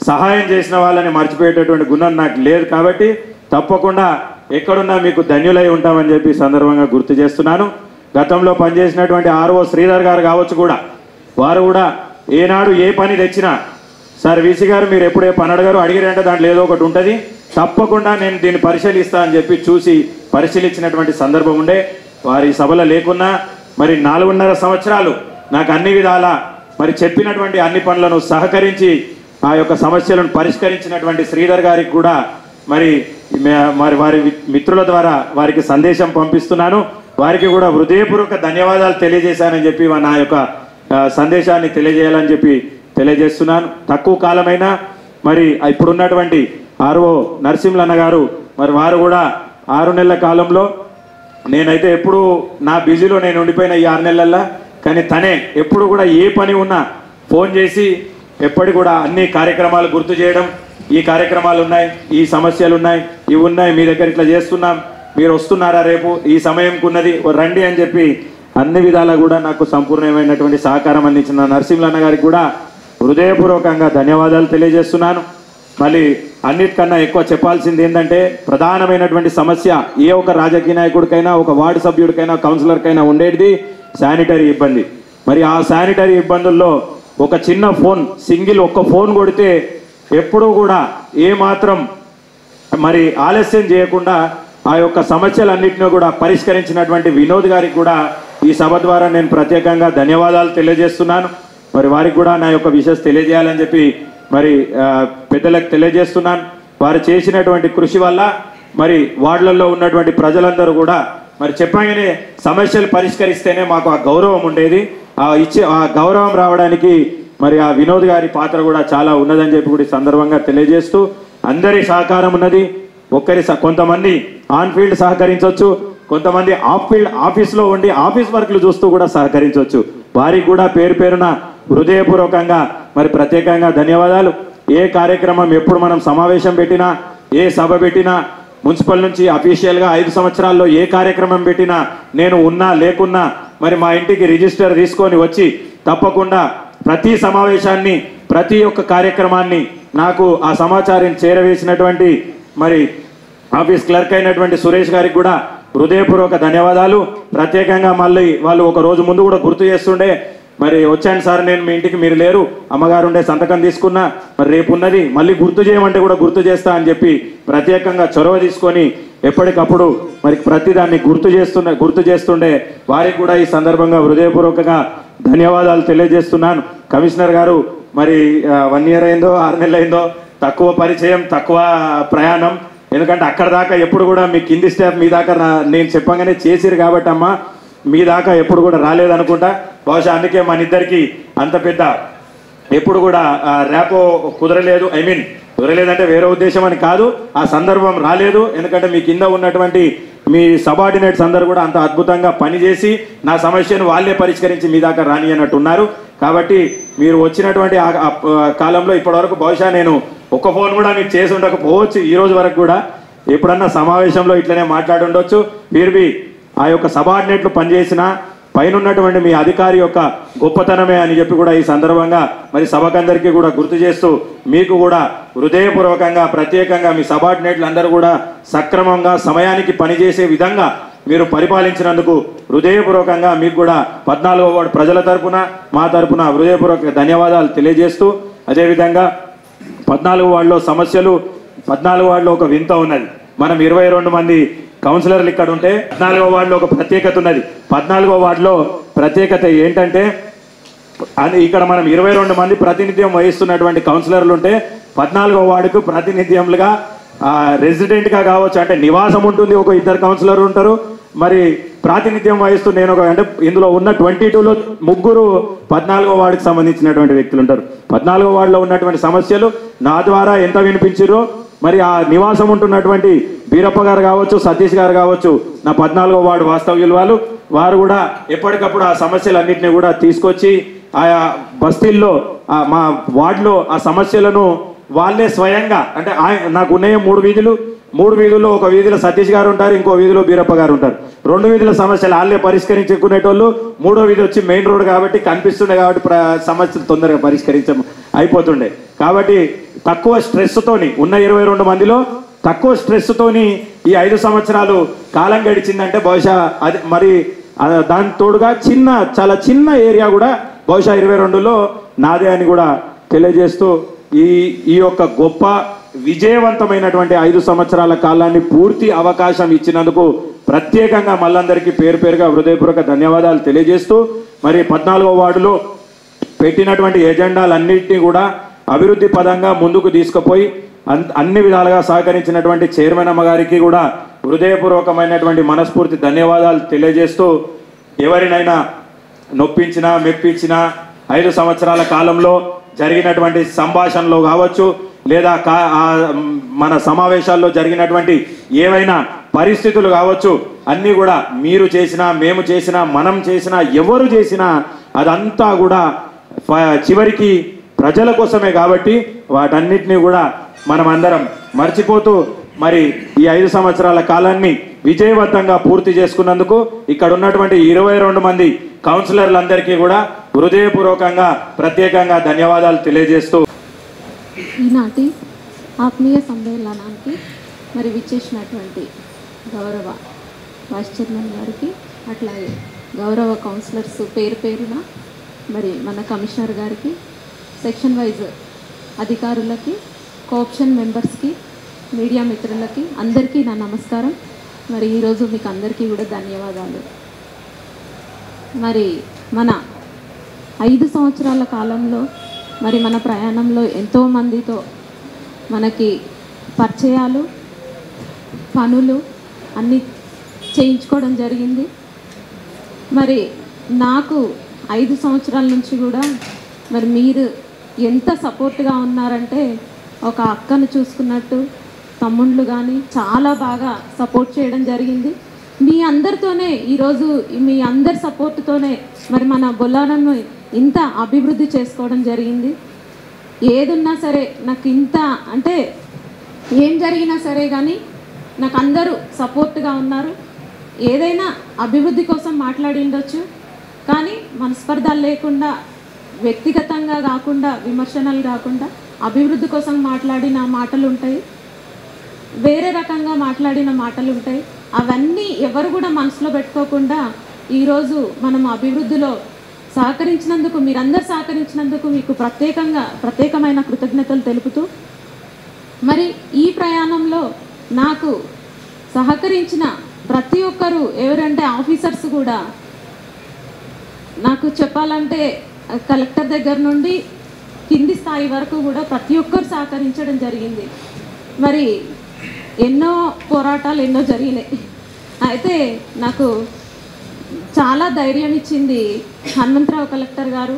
[SPEAKER 16] సహాయం చేసిన వాళ్ళని మర్చిపోయేటటువంటి గుణం నాకు లేదు. కాబట్టి తప్పకుండా ఎక్కడున్నా మీకు ధన్యులై ఉంటామని చెప్పి సందర్భంగా గుర్తు చేస్తున్నాను. గతంలో పనిచేసినటువంటి ఆర్ఓ శ్రీధర్ గారు కావచ్చు కూడా, వారు కూడా ఏనాడు ఏ పని తెచ్చినా సార్ వీసీ గారు మీరు ఎప్పుడే పని అడగారు, అడిగిరంటే దాంట్లో ఏదో ఒకటి ఉంటుంది, తప్పకుండా నేను దీన్ని పరిశీలిస్తా అని చెప్పి చూసి పరిశీలించినటువంటి సందర్భం ఉండే. వారి సభలో లేకున్నా మరి 4.5 సంవత్సరాలు నాకు అన్ని విధాల మరి చెప్పినటువంటి అన్ని పనులను సహకరించి ఆ యొక్క సమస్యలను పరిష్కరించినటువంటి శ్రీధర్ గారికి కూడా మరి వారి మిత్రుల ద్వారా వారికి సందేశం పంపిస్తున్నాను. వారికి కూడా హృదయపూర్వక ధన్యవాదాలు తెలియజేశానని చెప్పి నా యొక్క సందేశాన్ని తెలియజేయాలని చెప్పి తెలియజేస్తున్నాను. తక్కువ కాలమైనా మరి ఇప్పుడున్నటువంటి ఆర్ఓ నరసింహన్న గారు మరి వారు కూడా 6 నెలల కాలంలో నేనైతే ఎప్పుడు నా బిజీలో నేను ఉండిపోయిన ఈ 6 నెలల్లో, కానీ తనే ఎప్పుడు కూడా ఏ పని ఉన్నా ఫోన్ చేసి ఎప్పటికి కూడా అన్ని కార్యక్రమాలు గుర్తు చేయడం, ఈ కార్యక్రమాలు ఉన్నాయి, ఈ సమస్యలు ఉన్నాయి, ఇవి ఉన్నాయి, మీ దగ్గర ఇట్లా చేస్తున్నాం, మీరు వస్తున్నారా రేపు ఈ సమయంకు ఉన్నది రండి అని చెప్పి అన్ని విధాలా కూడా నాకు సంపూర్ణమైనటువంటి సహకారం అందించిన నరసింహన్న గారికి కూడా హృదయపూర్వకంగా ధన్యవాదాలు తెలియజేస్తున్నాను. మళ్ళీ అన్నిటికన్నా ఎక్కువ చెప్పాల్సింది ఏంటంటే ప్రధానమైనటువంటి సమస్య ఏ ఒక రాజకీయ నాయకుడికైనా ఒక వార్డు సభ్యుడికైనా కౌన్సిలర్కైనా ఉండేది శానిటరీ ఇబ్బంది. మరి ఆ శానిటరీ ఇబ్బందుల్లో ఒక చిన్న ఫోన్ ఒక్క ఫోన్ కొడితే ఎప్పుడూ కూడా ఏమాత్రం మరి ఆలస్యం చేయకుండా ఆ యొక్క సమస్యలన్నింటినీ కూడా పరిష్కరించినటువంటి వినోద్ గారికి కూడా ఈ సభ ద్వారా నేను ప్రత్యేకంగా ధన్యవాదాలు తెలియజేస్తున్నాను. మరి వారికి కూడా నా యొక్క విషయం తెలియజేయాలని చెప్పి మరి పెద్దలకు తెలియజేస్తున్నాను. వారు చేసినటువంటి కృషి వల్ల మరి వార్డులలో ఉన్నటువంటి ప్రజలందరూ కూడా మరి చెప్పగానే సమస్యలు పరిష్కరిస్తేనే మాకు ఆ గౌరవం ఉండేది. ఆ గౌరవం రావడానికి మరి ఆ వినోద్ గారి పాత్ర కూడా చాలా ఉన్నదని చెప్పి కూడా ఈ సందర్భంగా తెలియజేస్తూ అందరి సహకారం ఉన్నది. కొంతమంది ఆన్ ఫీల్డ్ సహకరించవచ్చు, కొంతమంది ఆఫ్ ఫీల్డ్ ఆఫీస్లో ఉండి ఆఫీస్ వర్క్లు చూస్తూ కూడా సహకరించవచ్చు. వారికి కూడా పేరు పేరున హృదయపూర్వకంగా మరి ప్రత్యేకంగా ధన్యవాదాలు. ఏ కార్యక్రమం ఎప్పుడు మనం సమావేశం పెట్టినా, ఏ సభ పెట్టినా, మున్సిపల్ నుంచి అఫీషియల్గా 5 సంవత్సరాల్లో ఏ కార్యక్రమం పెట్టినా నేను ఉన్నా లేకున్నా మరి మా ఇంటికి రిజిస్టర్ తీసుకొని వచ్చి తప్పకుండా ప్రతి సమావేశాన్ని ప్రతి ఒక్క కార్యక్రమాన్ని నాకు ఆ సమాచారం చేరవేసినటువంటి మరి ఆఫీస్ క్లర్క్ అయినటువంటి సురేష్ గారికి కూడా హృదయపూర్వక ధన్యవాదాలు. ప్రత్యేకంగా మళ్ళీ వాళ్ళు ఒక రోజు ముందు కూడా గుర్తు చేస్తుండే, మరి వచ్చాను సార్ నేను మీ ఇంటికి, మీరు లేరు, అమ్మగారు ఉండే సంతకం తీసుకున్నా, మరి రేపు ఉన్నది మళ్ళీ గుర్తు చేయమంటే కూడా గుర్తు చేస్తా అని చెప్పి ప్రత్యేకంగా చొరవ తీసుకొని ఎప్పటికప్పుడు మరి ప్రతిదాన్ని గుర్తు చేస్తుండే వారికి కూడా ఈ సందర్భంగా హృదయపూర్వకంగా ధన్యవాదాలు తెలియజేస్తున్నాను. కమిషనర్ గారు మరి 1 year అయిందో 6 నెలలు అయిందో, తక్కువ పరిచయం, తక్కువ ప్రయాణం, ఎందుకంటే అక్కడ దాకా ఎప్పుడు కూడా మీ కింది స్టాఫ్ మీ దాకా నేను చెప్పగానే చేసిరు కాబట్టి అమ్మ మీ దాకా ఎప్పుడు కూడా రాలేదనుకుంటా. బహుశా అందుకే మన ఇద్దరికి అంత పెద్ద ఎప్పుడు కూడా ర్యాపో కుదరలేదు. కుదరలేదంటే వేరే ఉద్దేశం అని కాదు, ఆ సందర్భం రాలేదు. ఎందుకంటే మీ కింద ఉన్నటువంటి మీ సబార్డినేట్స్ అందరూ కూడా అంత అద్భుతంగా పనిచేసి నా సమస్యను వాళ్ళే పరిష్కరించి మీ దాకా రాని అన్నట్టు ఉన్నారు. కాబట్టి మీరు వచ్చినటువంటి కాలంలో ఇప్పటివరకు బహుశా నేను ఒక్క ఫోన్ కూడా మీకు చేసి ఉండకపోవచ్చు. ఈ రోజు వరకు కూడా ఎప్పుడన్నా సమావేశంలో ఇట్లనే మాట్లాడి ఉండొచ్చు. మీరు ఆ యొక్క సబార్డినేట్లు పనిచేసిన పైన ఉన్నటువంటి మీ అధికారి యొక్క గొప్పతనమే అని చెప్పి కూడా ఈ సందర్భంగా మరి సభకందరికీ కూడా గుర్తు చేస్తూ మీకు కూడా హృదయపూర్వకంగా ప్రత్యేకంగా మీ సబార్డినేట్లు అందరూ కూడా సక్రమంగా సమయానికి పనిచేసే విధంగా మీరు పరిపాలించినందుకు హృదయపూర్వకంగా మీకు కూడా 14వ వార్డు ప్రజల తరపున మా తరపున హృదయపూర్వక ధన్యవాదాలు తెలియజేస్తూ అదేవిధంగా 14వ వార్డులో సమస్యలు 14వ వార్డులో ఒక వింత ఉన్నది. మనం 22 మంది కౌన్సిలర్లు ఇక్కడ ఉంటే 14వ వార్డులో ఒక ప్రత్యేకత ఉన్నది. 14వ వార్డులో ప్రత్యేకత ఏంటంటే ఇక్కడ మనం 22 మంది ప్రాతినిధ్యం వహిస్తున్నటువంటి కౌన్సిలర్లు ఉంటే 14వ వార్డుకు ప్రాతినిధ్యంలుగా రెసిడెంట్గా కావచ్చు, అంటే నివాసం ఉంటుంది, ఒక 2 కౌన్సిలర్ ఉంటారు. మరి ప్రాతినిధ్యం వహిస్తూ నేను ఒక అంటే ఇందులో ఉన్న 22లో 3 14వ వార్డుకి సంబంధించినటువంటి వ్యక్తులు ఉంటారు. 14వ వార్డులో ఉన్నటువంటి సమస్యలు నా ద్వారా ఎంత వినిపించారో మరి ఆ నివాసం ఉంటున్నటువంటి బీరప్ప గారు కావచ్చు, సతీష్ గారు కావచ్చు, నా 14వ వార్డు వాస్తవ్యులు వారు కూడా ఎప్పటికప్పుడు ఆ సమస్యలన్నింటినీ కూడా తీసుకొచ్చి ఆయా బస్తీల్లో మా వార్డులో ఆ సమస్యలను వాళ్ళే స్వయంగా అంటే నాకు ఉన్నాయి 3 వీధులు, 3 వీధుల్లో ఒక వీధిలో సతీష్ గారు ఉంటారు, ఇంకో వీధిలో బీరప్ప గారు ఉంటారు. 2 వీధుల సమస్యలు వాళ్ళే పరిష్కరించుకునేటోళ్ళు. 3వ వీధి వచ్చి మెయిన్ రోడ్ కాబట్టి కనిపిస్తుండే కాబట్టి సమస్యలు తొందరగా అయిపోతుండే. కాబట్టి తక్కువ స్ట్రెస్తోని ఉన్న 22 మందిలో తక్కువ స్ట్రెస్తోని ఈ 5 సంవత్సరాలు కాలం గడిచిందంటే బహుశా అది మరి దాని తోడుగా చాలా చిన్న ఏరియా కూడా బహుశా 22లో నాదే అని కూడా తెలియజేస్తూ ఈ యొక్క గొప్ప విజయవంతమైనటువంటి 5 సంవత్సరాల కాలాన్ని పూర్తి అవకాశం ఇచ్చినందుకు ప్రత్యేకంగా మళ్ళందరికీ పేరు పేరుగా హృదయపూర్వక ధన్యవాదాలు తెలియజేస్తూ మరి 14వ వార్డులో పెట్టినటువంటి ఎజెండాలన్నింటినీ కూడా అభివృద్ధి పదంగా ముందుకు తీసుకుపోయి అన్ని విధాలుగా సహకరించినటువంటి చైర్మన్ అమ్మగారికి కూడా హృదయపూర్వకమైనటువంటి మనస్ఫూర్తి ధన్యవాదాలు తెలియజేస్తూ ఎవరినైనా నొప్పించినా మెప్పించినా 5 సంవత్సరాల కాలంలో జరిగినటువంటి సంభాషణలో కావచ్చు లేదా మన సమావేశాల్లో జరిగినటువంటి ఏవైనా పరిస్థితులు కావచ్చు అన్నీ కూడా మీరు చేసినా మేము చేసినా మనం చేసినా ఎవరు చేసినా అదంతా కూడా చివరికి ప్రజల కోసమే కాబట్టి వాటన్నిటినీ కూడా మనం అందరం మర్చిపోతూ మరి ఈ 5 సంవత్సరాల కాలాన్ని విజయవంతంగా పూర్తి చేసుకున్నందుకు ఇక్కడ ఉన్నటువంటి 22 మంది కౌన్సిలర్లందరికీ కూడా హృదయపూర్వకంగా ప్రత్యేకంగా ధన్యవాదాలు తెలియజేస్తూ
[SPEAKER 17] ఈనాటి ఆత్మీయ సమ్మేళనానికి మరి విచ్చేసినటువంటి గౌరవ వైస్ చైర్మన్ గారికి అట్లాగే గౌరవ కౌన్సిలర్స్ పేరు పేరున మరి మన కమిషనర్ గారికి సెక్షన్ వైజ్ అధికారులకి కోఆప్షన్ మెంబర్స్కి మీడియా మిత్రులకి అందరికీ నా నమస్కారం. మరి ఈరోజు మీకు అందరికీ కూడా ధన్యవాదాలు. మరి మన 5 సంవత్సరాల కాలంలో మరి మన ప్రయాణంలో ఎంతోమందితో మనకి పరిచయాలు పనులు అన్నీ చేయించుకోవడం జరిగింది. మరి నాకు 5 సంవత్సరాల నుంచి కూడా మరి మీరు ఎంత సపోర్ట్గా ఉన్నారంటే ఒక అక్కను చూసుకున్నట్టు తమ్ముళ్ళు కానీ చాలా బాగా సపోర్ట్ చేయడం జరిగింది. మీ అందరితోనే ఈరోజు మీ అందరి సపోర్ట్తోనే మరి మన బొల్లారంను ఇంత అభివృద్ధి చేసుకోవడం జరిగింది. ఏదున్నా సరే నాకు ఇంత అంటే ఏం జరిగినా సరే కానీ నాకు అందరూ సపోర్ట్గా ఉన్నారు. ఏదైనా అభివృద్ధి కోసం మాట్లాడి ఉండొచ్చు కానీ మనస్పర్ధలు లేకుండా వ్యక్తిగతంగా కాకుండా విమర్శనలు కాకుండా అభివృద్ధి కోసం మాట్లాడిన మాటలు ఉంటాయి, వేరే రకంగా మాట్లాడిన మాటలు ఉంటాయి. అవన్నీ ఎవరు కూడా మనసులో పెట్టుకోకుండా ఈరోజు మనం అభివృద్ధిలో సహకరించినందుకు మీరందరూ సహకరించినందుకు మీకు ప్రత్యేకమైన కృతజ్ఞతలు తెలుపుతూ మరి ఈ ప్రయాణంలో నాకు సహకరించిన ప్రతి ఒక్కరు ఎవరంటే ఆఫీసర్స్ కూడా నాకు చెప్పాలంటే కలెక్టర్ దగ్గర నుండి కింది స్థాయి వరకు కూడా ప్రతి ఒక్కరు సహకరించడం జరిగింది. మరి ఎన్నో పోరాటాలు ఎన్నో జరిగినాయి. అయితే నాకు చాలా ధైర్యం ఇచ్చింది హనుమంతరావు కలెక్టర్ గారు,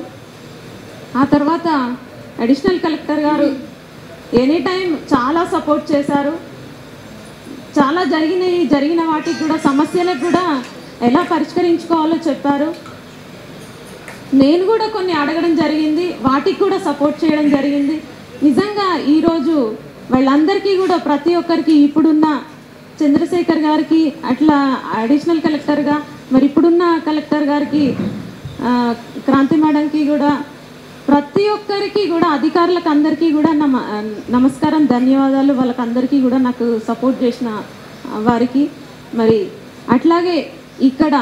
[SPEAKER 17] ఆ తర్వాత అడిషనల్ కలెక్టర్ గారు ఎనీ టైం చాలా సపోర్ట్ చేశారు. చాలా జరిగిన వాటికి కూడా సమస్యలకు కూడా ఎలా పరిష్కరించుకోవాలో చెప్పారు. నేను కూడా కొన్ని అడగడం జరిగింది, వాటికి కూడా సపోర్ట్ చేయడం జరిగింది. నిజంగా ఈరోజు వాళ్ళందరికీ కూడా ప్రతి ఒక్కరికి ఇప్పుడున్న చంద్రశేఖర్ గారికి అట్లా అడిషనల్ కలెక్టర్గా మరి ఇప్పుడున్న కలెక్టర్ గారికి, క్రాంతి మేడంకి కూడా, ప్రతి ఒక్కరికి కూడా, అధికారులకు అందరికీ కూడా నమస్కారం, ధన్యవాదాలు. వాళ్ళకందరికీ కూడా నాకు సపోర్ట్ చేసిన వారికి. మరి అట్లాగే ఇక్కడ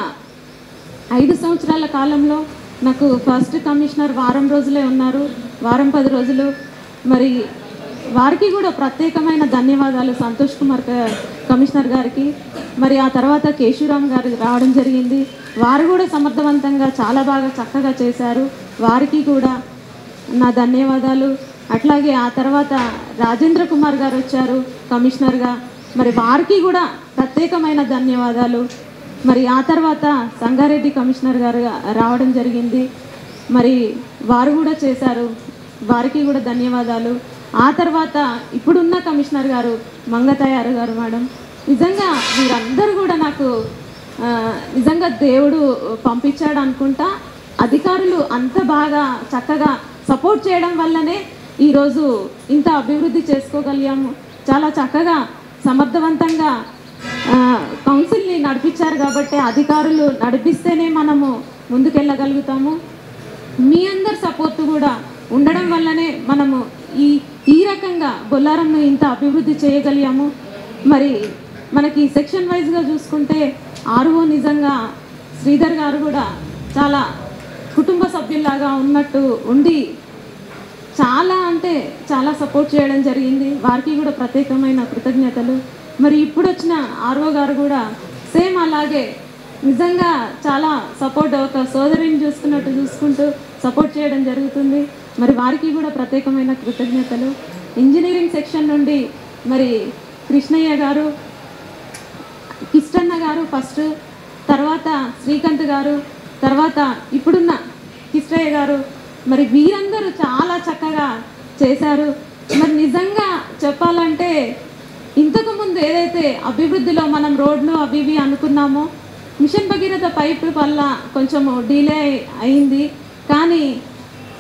[SPEAKER 17] 5 సంవత్సరాల కాలంలో నాకు ఫస్ట్ కమిషనర్ వారం రోజులే ఉన్నారు, వారం 10 రోజులు. మరి వారికి కూడా ప్రత్యేకమైన ధన్యవాదాలు, సంతోష్ కుమార్ కమిషనర్ గారికి. మరి ఆ తర్వాత కేశవరామ్ గారు రావడం జరిగింది. వారు కూడా సమర్థవంతంగా చాలా బాగా చక్కగా చేశారు, వారికి కూడా నా ధన్యవాదాలు. అట్లాగే ఆ తర్వాత రాజేంద్ర కుమార్ గారు వచ్చారు కమిషనర్గా, మరి వారికి కూడా ప్రత్యేకమైన ధన్యవాదాలు. మరి ఆ తర్వాత సంగారెడ్డి కమిషనర్ గారు రావడం జరిగింది, మరి వారు కూడా చేశారు, వారికి కూడా ధన్యవాదాలు. ఆ తర్వాత ఇప్పుడున్న కమిషనర్ గారు మంగతయారు గారు మేడం, నిజంగా వీరందరూ కూడా నాకు నిజంగా దేవుడు పంపించాడు అనుకుంటా. అధికారులు అంత బాగా చక్కగా సపోర్ట్ చేయడం వల్లనే ఈరోజు ఇంత అభివృద్ధి చేసుకోగలిగాము. చాలా చక్కగా సమర్థవంతంగా కౌన్సిల్ని నడిపించారు కాబట్టి, అధికారులు నడిపిస్తేనే మనము ముందుకెళ్ళగలుగుతాము. మీ అందరి సపోర్టు కూడా ఉండడం వల్లనే మనము ఈ రకంగా బొల్లారంను ఇంత అభివృద్ధి చేయగలిగాము. మరి మనకి సెక్షన్ వైజ్గా చూసుకుంటే ఆర్ఓ నిజంగా శ్రీధర్ గారు కూడా చాలా కుటుంబ సభ్యుల్లాగా ఉన్నట్టు ఉండి చాలా అంటే చాలా సపోర్ట్ చేయడం జరిగింది, వారికి కూడా ప్రత్యేకమైన కృతజ్ఞతలు. మరి ఇప్పుడు వచ్చిన ఆర్ఓ గారు కూడా సేమ్ అలాగే నిజంగా చాలా సపోర్ట్, ఒక సోదరిని చూసుకుంటూ సపోర్ట్ చేయడం జరుగుతుంది. మరి వారికి కూడా ప్రత్యేకమైన కృతజ్ఞతలు. ఇంజనీరింగ్ సెక్షన్ నుండి మరి కృష్ణయ్య గారు, కిష్టన్న గారు ఫస్ట్, తర్వాత శ్రీకాంత్ గారు, తర్వాత ఇప్పుడున్న కిష్టయ్య గారు, మరి వీరందరూ చాలా చక్కగా చేశారు. మరి నిజంగా చెప్పాలంటే ఇంతకుముందు ఏదైతే అభివృద్ధిలో మనం రోడ్లు అవి ఇవి అనుకున్నామో, మిషన్ భగీరథ పైప్ వల్ల కొంచెం డిలే అయింది. కానీ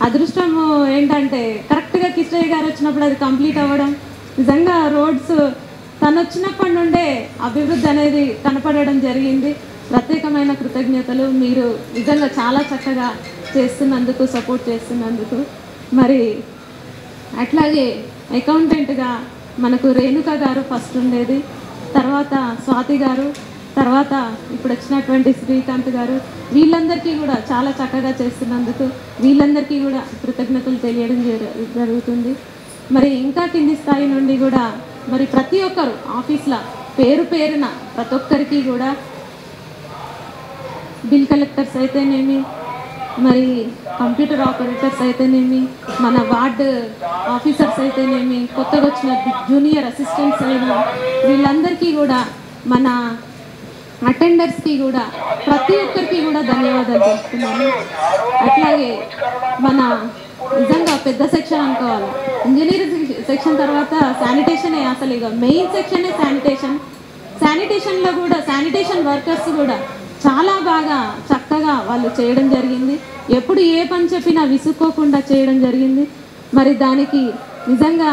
[SPEAKER 17] అదృష్టం ఏంటంటే కరెక్ట్గా కిష్టయ్య గారు వచ్చినప్పుడు అది కంప్లీట్ అవ్వడం, నిజంగా రోడ్స్ తను వచ్చినప్పటి నుండే అభివృద్ధి అనేది కనపడడం జరిగింది. ప్రత్యేకమైన కృతజ్ఞతలు. మీరు నిజంగా చాలా చక్కగా చేస్తున్నందుకు, సపోర్ట్ చేస్తున్నందుకు. మరి అట్లాగే అకౌంటెంట్గా మనకు రేణుక గారు ఫస్ట్ ఉండేది, తర్వాత స్వాతి గారు, తర్వాత ఇప్పుడు వచ్చినటువంటి శ్రీకాంత్ గారు, వీళ్ళందరికీ కూడా చాలా చక్కగా చేస్తున్నందుకు వీళ్ళందరికీ కూడా కృతజ్ఞతలు తెలియడం జరుగుతుంది. మరి ఇంకా కింది స్థాయి నుండి కూడా మరి ప్రతి ఒక్కరు ఆఫీస్లో పేరు పేరున ప్రతి ఒక్కరికి కూడా, బిల్ కలెక్టర్స్ అయితేనేమి, మరి కంప్యూటర్ ఆపరేటర్స్ అయితేనేమి, మన వార్డ్ ఆఫీసర్స్ అయితేనేమి, కొత్తగా వచ్చిన జూనియర్ అసిస్టెంట్స్ అయినా వీళ్ళందరికీ కూడా, మన అటెండర్స్కి కూడా ప్రతి ఒక్కరికి కూడా ధన్యవాదాలు చెప్తున్నాను. అట్లాగే మన నిజంగా పెద్ద సెక్షన్ అనుకోవాలి, ఇంజనీరింగ్ సెక్షన్ తర్వాత శానిటేషనే, అసలు ఇక మెయిన్ సెక్షనే శానిటేషన్లో కూడా శానిటేషన్ వర్కర్స్ కూడా చాలా బాగా చక్కగా వాళ్ళు చేయడం జరిగింది. ఎప్పుడు ఏ పని చెప్పినా విసుక్కోకుండా చేయడం జరిగింది. మరి దానికి నిజంగా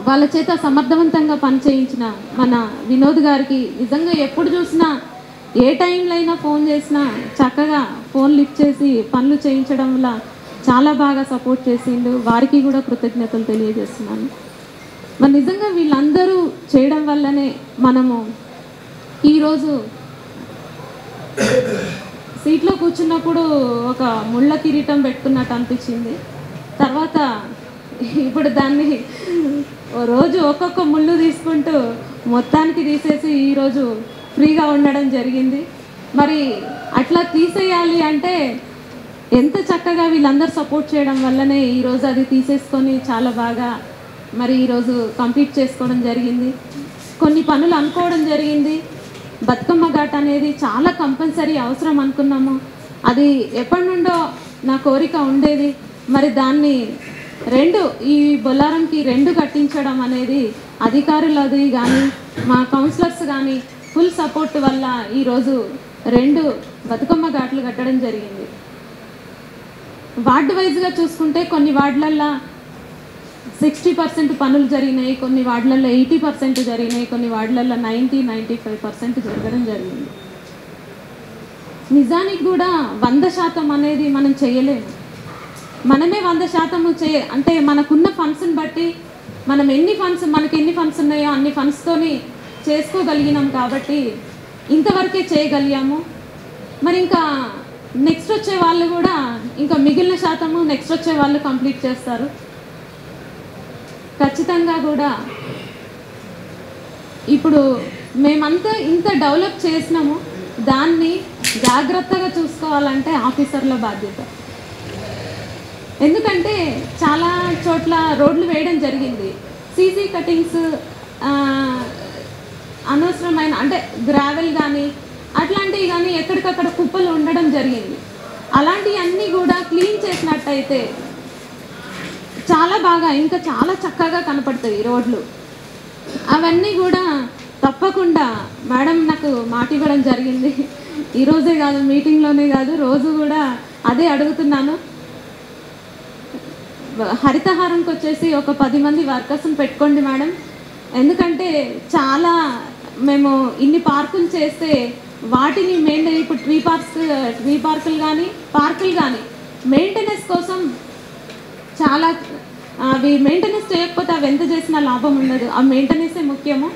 [SPEAKER 17] వాళ్ళ చేత సమర్థవంతంగా పని చేయించిన మన వినోద్ గారికి నిజంగా ఎప్పుడు చూసినా ఏ టైంలో అయినా ఫోన్ చేసినా చక్కగా ఫోన్ లిఫ్ట్ చేసి పనులు చేయించడం వల్ల చాలా బాగా సపోర్ట్ చేసిండు, వారికి కూడా కృతజ్ఞతలు తెలియజేస్తున్నాను. మరి నిజంగా వీళ్ళందరూ చేయడం వల్లనే మనము ఈరోజు సీట్లో కూర్చున్నప్పుడు ఒక ముళ్ళ కిరీటం పెట్టుకున్నట్టు అనిపించింది. తర్వాత ఇప్పుడు దాన్ని రోజు ఒక్కొక్క ముళ్ళు తీసుకుంటూ మొత్తానికి తీసేసి ఈరోజు ఫ్రీగా ఉండడం జరిగింది. మరి అట్లా తీసేయాలి అంటే ఎంత చక్కగా వీళ్ళందరూ సపోర్ట్ చేయడం వల్లనే ఈరోజు అది తీసేసుకొని చాలా బాగా మరి ఈరోజు కంప్లీట్ చేసుకోవడం జరిగింది. కొన్ని పనులు అనుకోవడం జరిగింది. బతుకమ్మ ఘాట్ అనేది చాలా కంపల్సరీ అవసరం అనుకున్నాము. అది ఎప్పటి నుండో నా కోరిక ఉండేది. మరి దాన్ని ఈ బొల్లారంకి 2 కట్టించడం అనేది అధికారులది కానీ మా కౌన్సిలర్స్ కానీ ఫుల్ సపోర్ట్ వల్ల ఈరోజు 2 బతుకమ్మ ఘాట్లు కట్టడం జరిగింది. వార్డు వైజ్గా చూసుకుంటే కొన్ని వార్డులల్లో 60% పనులు జరిగినాయి, కొన్ని వార్డులలో 80% జరిగినాయి, కొన్ని వార్డులలో 95% జరగడం జరిగింది. నిజానికి కూడా 100% అనేది మనం చేయలేము. మనమే 100% అంటే మనకున్న ఫండ్స్ని బట్టి మనకి ఎన్ని ఫండ్స్ ఉన్నాయో అన్ని ఫండ్స్తోని చేసుకోగలిగినాం కాబట్టి ఇంతవరకే చేయగలిగాము. మరి ఇంకా నెక్స్ట్ వచ్చే వాళ్ళు కూడా ఇంకా మిగిలిన శాతము నెక్స్ట్ వచ్చే వాళ్ళు కంప్లీట్ చేస్తారు. ఖచ్చితంగా కూడా ఇప్పుడు మేమంతా ఇంత డెవలప్ చేసినాము, దాన్ని జాగ్రత్తగా చూసుకోవాలంటే ఆఫీసర్ల బాధ్యత. ఎందుకంటే చాలా చోట్ల రోడ్లు వేయడం జరిగింది, సీసీ కటింగ్స్, అనవసరమైన అంటే గ్రావెల్ కానీ అట్లాంటివి కానీ ఎక్కడికక్కడ కుప్పలు ఉండడం జరిగింది. అలాంటివన్నీ కూడా క్లీన్ చేసినట్టయితే చాలా బాగా ఇంకా చాలా చక్కగా కనపడతాయి రోడ్లు. అవన్నీ కూడా తప్పకుండా మేడం నాకు మాట ఇవ్వడం జరిగింది. ఈరోజే కాదు, మీటింగ్లోనే కాదు, రోజు కూడా అదే అడుగుతున్నాను. హరితహారంకి వచ్చేసి ఒక 10 మంది వర్కర్స్ని పెట్టుకోండి మేడం. ఎందుకంటే చాలా మేము ఇన్ని పార్కులు చేస్తే వాటిని మెయింటైన్, ఇప్పుడు ట్రీ పార్కులు కానీ పార్కులు కానీ మెయింటెనెన్స్ కోసం చాలా అవి మెయింటెనెన్స్ చేయకపోతే అవి ఎంత చేసినా లాభం ఉండదు. ఆ మెయింటెనెన్సే ముఖ్యము.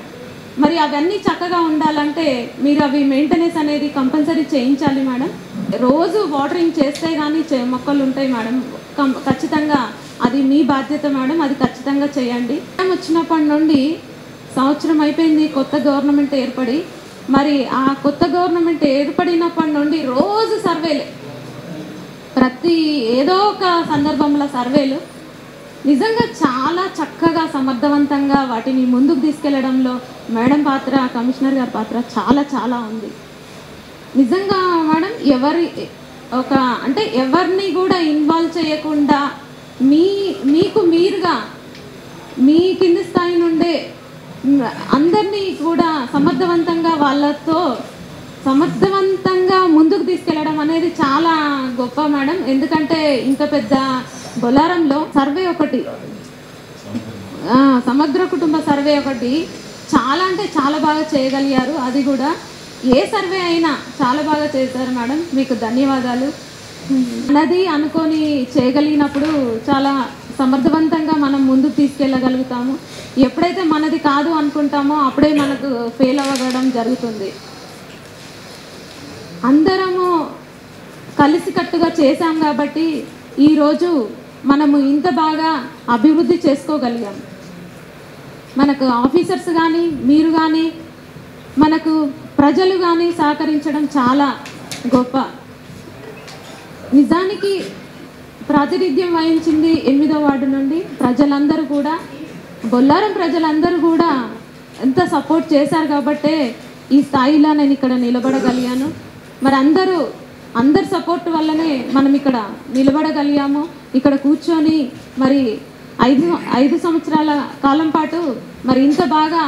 [SPEAKER 17] మరి అవన్నీ చక్కగా ఉండాలంటే మీరు అవి మెయింటెనెన్స్ అనేది కంపల్సరీ చేయించాలి మేడం. రోజు వాటరింగ్ చేస్తే కానీ మొక్కలు ఉంటాయి మేడం. ఖచ్చితంగా అది మీ బాధ్యత మేడం, అది ఖచ్చితంగా చేయండి. వచ్చినప్పటి నుండి సంవత్సరం అయిపోయింది కొత్త గవర్నమెంట్ ఏర్పడి. మరి ఆ కొత్త గవర్నమెంట్ ఏర్పడినప్పటి నుండి రోజు సర్వేలే, ప్రతి ఏదో ఒక సందర్భంలో సర్వేలు. నిజంగా చాలా చక్కగా సమర్థవంతంగా వాటిని ముందుకు తీసుకెళ్లడంలో మేడం పాత్ర, కమిషనర్ గారి పాత్ర చాలా చాలా ఉంది. నిజంగా మేడం ఎవరిని కూడా ఇన్వాల్వ్ చేయకుండా మీకు మీరుగా మీ కింది స్థాయి నుండే అందరినీ కూడా సమర్థవంతంగా ముందుకు తీసుకెళ్లడం అనేది చాలా గొప్ప మేడం. ఎందుకంటే ఇంత పెద్ద బొలారంలో సర్వే ఒకటి, సమగ్ర కుటుంబ సర్వే ఒకటి చాలా అంటే చాలా బాగా చేయగలిగారు. అది కూడా ఏ సర్వే అయినా చాలా బాగా చేశారు మేడం, మీకు ధన్యవాదాలు. మనది అనుకొని చేయగలిగినప్పుడు చాలా సమర్థవంతంగా మనం ముందుకు తీసుకెళ్ళగలుగుతాము. ఎప్పుడైతే మనది కాదు అనుకుంటామో అప్పుడే మనకు ఫెయిల్ అవ్వడం జరుగుతుంది. అందరము కలిసికట్టుగా చేశాం కాబట్టి ఈరోజు మనము ఇంత బాగా అభివృద్ధి చేసుకోగలిగాం. మనకు ఆఫీసర్స్ కానీ మీరు కానీ మనకు ప్రజలు కానీ సహకరించడం చాలా గొప్ప. నిజానికి ప్రాతినిధ్యం వహించింది 8వ వార్డు నుండి ప్రజలందరూ కూడా, బొల్లారం ప్రజలందరూ కూడా ఎంత సపోర్ట్ చేశారు కాబట్టే ఈ స్థాయిలో నేను ఇక్కడ నిలబడగలిగాను. మరి అందరి సపోర్ట్ వల్లనే మనం ఇక్కడ నిలబడగలిగాము. ఇక్కడ కూర్చొని మరి 5 సంవత్సరాల కాలం పాటు మరి ఇంత బాగా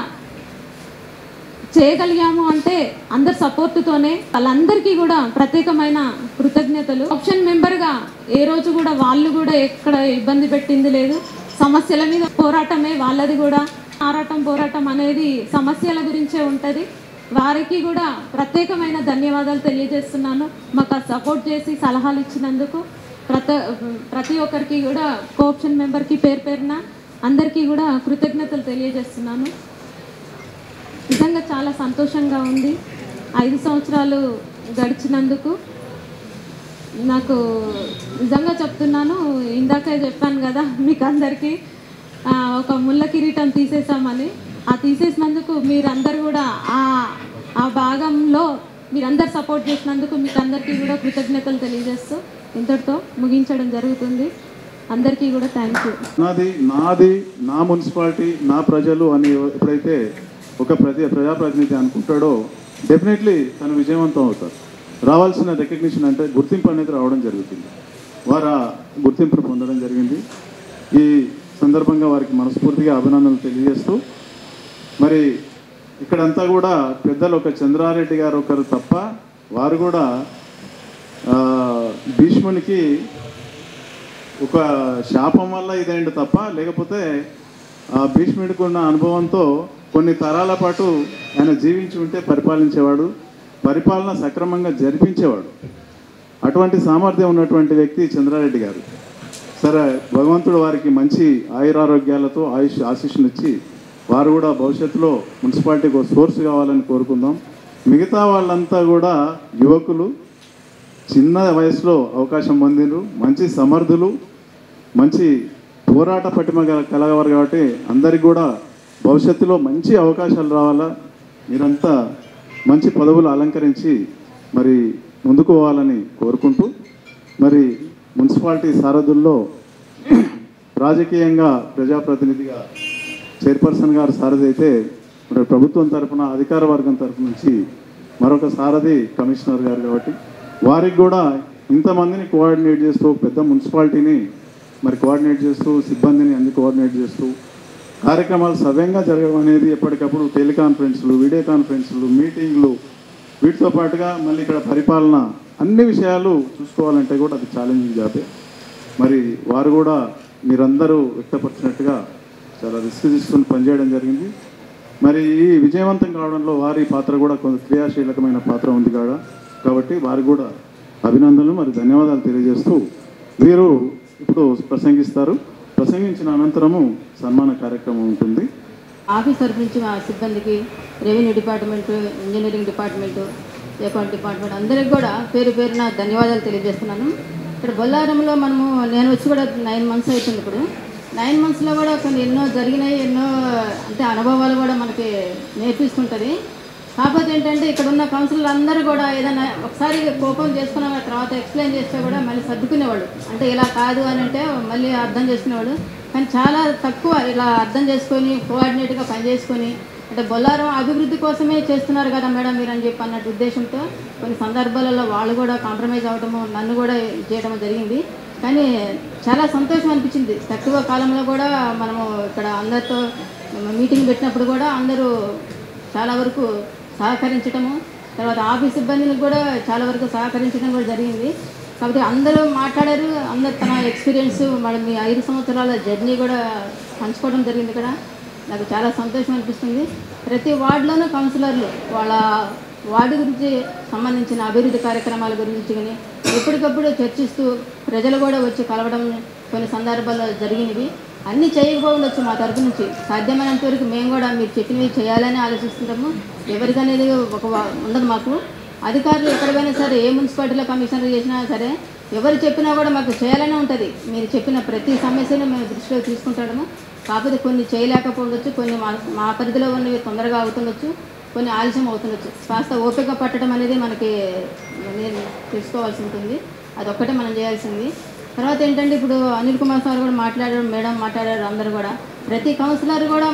[SPEAKER 17] చేయగలిగాము అంటే అందరి సపోర్టుతోనే. వాళ్ళందరికీ కూడా ప్రత్యేకమైన కృతజ్ఞతలు. ఆప్షన్ మెంబర్గా ఏ రోజు కూడా వాళ్ళు కూడా ఎక్కడ ఇబ్బంది పెట్టింది లేదు. సమస్యల మీద పోరాటమే వాళ్ళది కూడా. పోరాటం అనేది సమస్యల గురించే ఉంటుంది. వారికి కూడా ప్రత్యేకమైన ధన్యవాదాలు తెలియజేస్తున్నాను. మాకు సపోర్ట్ చేసి సలహాలు ఇచ్చినందుకు ప్రతి ఒక్కరికి కూడా కోఆప్షన్ మెంబర్కి పేరున అందరికీ కూడా కృతజ్ఞతలు తెలియజేస్తున్నాను. నిజంగా చాలా సంతోషంగా ఉంది 5 సంవత్సరాలు గడిచినందుకు. నాకు నిజంగా చెప్తున్నాను, ఇందాకే చెప్పాను కదా మీకు అందరికీ ఒక ముళ్ళ కిరీటం తీసేసామని. ఆ తీసేసినందుకు మీరందరూ కూడా ఆ భాగంలో మీరందరు సపోర్ట్ చేసినందుకు మీకు అందరికీ కూడా కృతజ్ఞతలు తెలియజేస్తూ ఇంతటితో ముగించడం జరుగుతుంది. అందరికీ కూడా థ్యాంక్ యూ.
[SPEAKER 18] నాది నా మున్సిపాలిటీ నా ప్రజలు అని ఎప్పుడైతే ఒక ప్రజాప్రతినిధి అనుకుంటాడో డెఫినెట్లీ తను విజయవంతం అవుతారు. రావాల్సిన రికగ్నిషన్ అంటే గుర్తింపు అనేది రావడం జరుగుతుంది. వారు ఆ గుర్తింపును పొందడం జరిగింది. ఈ సందర్భంగా వారికి మనస్ఫూర్తిగా అభినందనలు తెలియజేస్తూ, మరి ఇక్కడంతా కూడా పెద్దలు ఒక చంద్రారెడ్డి గారు ఒకరు తప్ప వారు కూడా భీష్మునికి ఒక శాపం వల్ల ఇదేంటి తప్ప, లేకపోతే ఆ భీష్ముడికి ఉన్న అనుభవంతో కొన్ని తరాల పాటు ఆయన జీవించి ఉంటే పరిపాలించేవాడు, పరిపాలన సక్రమంగా జరిపించేవాడు. అటువంటి సామర్థ్యం ఉన్నటువంటి వ్యక్తి చంద్రారెడ్డి గారు. సరే, భగవంతుడు వారికి మంచి ఆయురారోగ్యాలతో ఆశీస్సులు ఇచ్చి వారు కూడా భవిష్యత్తులో మున్సిపాలిటీకి ఒక సోర్స్ కావాలని కోరుకుందాం. మిగతా వాళ్ళంతా కూడా యువకులు, చిన్న వయసులో అవకాశం పొందినరు, మంచి సమర్థులు, మంచి పోరాట పటిమ కలగవారు. కాబట్టి అందరికి కూడా భవిష్యత్తులో మంచి అవకాశాలు రావాలా, మీరంతా మంచి పదవులు అలంకరించి మరి ముందుకు పోవాలని కోరుకుంటూ, మరి మున్సిపాలిటీ సారథుల్లో రాజకీయంగా ప్రజాప్రతినిధిగా చైర్పర్సన్ గారు సారథి అయితే, మరి ప్రభుత్వం తరఫున అధికార వర్గం తరఫు నుంచి మరొక సారథి కమిషనర్ గారు. కాబట్టి వారికి కూడా ఇంతమందిని కోఆర్డినేట్ చేస్తూ, పెద్ద మున్సిపాలిటీని మరి కోఆర్డినేట్ చేస్తూ, సిబ్బందిని అన్ని కోఆర్డినేట్ చేస్తూ కార్యక్రమాలు సవ్యంగా జరగడం అనేది ఎప్పటికప్పుడు టెలికాన్ఫరెన్స్లు, వీడియో కాన్ఫరెన్స్లు, మీటింగ్లు, వీటితో పాటుగా మళ్ళీ ఇక్కడ పరిపాలన అన్ని విషయాలు చూసుకోవాలంటే కూడా అది ఛాలెంజింగ్ జాబే. మరి వారు కూడా మీరందరూ వ్యక్తపరిచినట్టుగా చాలా రిస్క్ తీసుకుని పనిచేయడం జరిగింది. మరి ఈ విజయవంతం కావడంలో వారి పాత్ర కూడా కొంత క్రియాశీలకమైన పాత్ర ఉంది కాబట్టి వారికి కూడా అభినందనలు మరి ధన్యవాదాలు తెలియజేస్తూ వీరు ఇప్పుడు ప్రసంగిస్తారు. ప్రసంగించిన అనంతరము సన్మాన కార్యక్రమం ఉంటుంది.
[SPEAKER 19] ఆఫీస్ తరఫు నుంచి మా సిబ్బందికి, revenue department, engineering department, account department అందరికి కూడా పేరు పేరున ధన్యవాదాలు తెలియజేస్తున్నాను. ఇక్కడ బొల్లారంలో నేను వచ్చి కూడా 9 months అవుతుంది. ఇప్పుడు 9 monthsలో కూడా కొన్ని ఎన్నో జరిగినాయి, ఎన్నో అంటే అనుభవాలు కూడా మనకి నేర్పిస్తుంటుంది. కాకపోతే ఏంటంటే ఇక్కడ ఉన్న కౌన్సిలర్లు అందరూ కూడా ఏదైనా ఒకసారి కోపం చేసుకున్న తర్వాత ఎక్స్ప్లెయిన్ చేస్తే కూడా మళ్ళీ సర్దుకునేవాడు. అంటే ఇలా కాదు అని అంటే మళ్ళీ అర్థం చేసుకునేవాడు. కానీ చాలా తక్కువ ఇలా అర్థం చేసుకొని కోఆర్డినేట్గా పనిచేసుకొని, అంటే బొల్లారం అభివృద్ధి కోసమే చేస్తున్నారు కదా మేడం మీరు అని చెప్పి అన్నట్టు ఉద్దేశంతో కొన్ని సందర్భాలలో వాళ్ళు కూడా కాంప్రమైజ్ అవ్వటము, నన్ను కూడా చేయడం జరిగింది. కానీ చాలా సంతోషం అనిపించింది. తక్కువ కాలంలో కూడా మనము ఇక్కడ అందరితో మీటింగ్ పెట్టినప్పుడు కూడా అందరూ చాలా వరకు సహకరించడము, తర్వాత ఆఫీస్ సిబ్బందిని కూడా చాలా వరకు సహకరించడం కూడా జరిగింది. కాబట్టి అందరూ మాట్లాడారు, అందరు తన ఎక్స్పీరియన్స్ మరి మీ 5 సంవత్సరాల జర్నీ కూడా పంచుకోవడం జరిగింది. ఇక్కడ నాకు చాలా సంతోషం అనిపిస్తుంది. ప్రతి వార్డులోనూ కౌన్సిలర్లు వాళ్ళ వార్డు గురించి సంబంధించిన అభివృద్ధి కార్యక్రమాల గురించి కానీ ఎప్పటికప్పుడు చర్చిస్తూ ప్రజలు కూడా వచ్చి కలవడం కొన్ని సందర్భాల్లో జరిగినవి. అన్నీ చేయకపోవచ్చు మా తరపు నుంచి, సాధ్యమైనంత వరకు మేము కూడా మీరు చెప్పినవి చేయాలని ఆలోచిస్తుంటాము. ఎవరికనేది ఒక ఉండదు మాకు. అధికారులు ఎక్కడికైనా సరే, ఏ మున్సిపాలిటీలో కమిషనర్ చేసినా సరే, ఎవరు చెప్పినా కూడా మాకు చేయాలనే ఉంటుంది. మీరు చెప్పిన ప్రతి సమస్యను మేము దృష్టిలో తీసుకుంటాము. కాకపోతే కొన్ని చేయలేకపోవచ్చు, కొన్ని మా పరిధిలో ఉన్నవి తొందరగా అవుతుండొచ్చు, కొన్ని ఆలస్యం అవుతుండొచ్చు. కాస్త ఓపిక పట్టడం అనేది మనకి తెలుసుకోవాల్సి ఉంటుంది. అదొక్కటే మనం చేయాల్సింది. తర్వాత ఏంటంటే ఇప్పుడు అనిల్ కుమార్ సార్ కూడా మాట్లాడారు, మేడం మాట్లాడారు, అందరూ కూడా ప్రతి కౌన్సిలర్ కూడా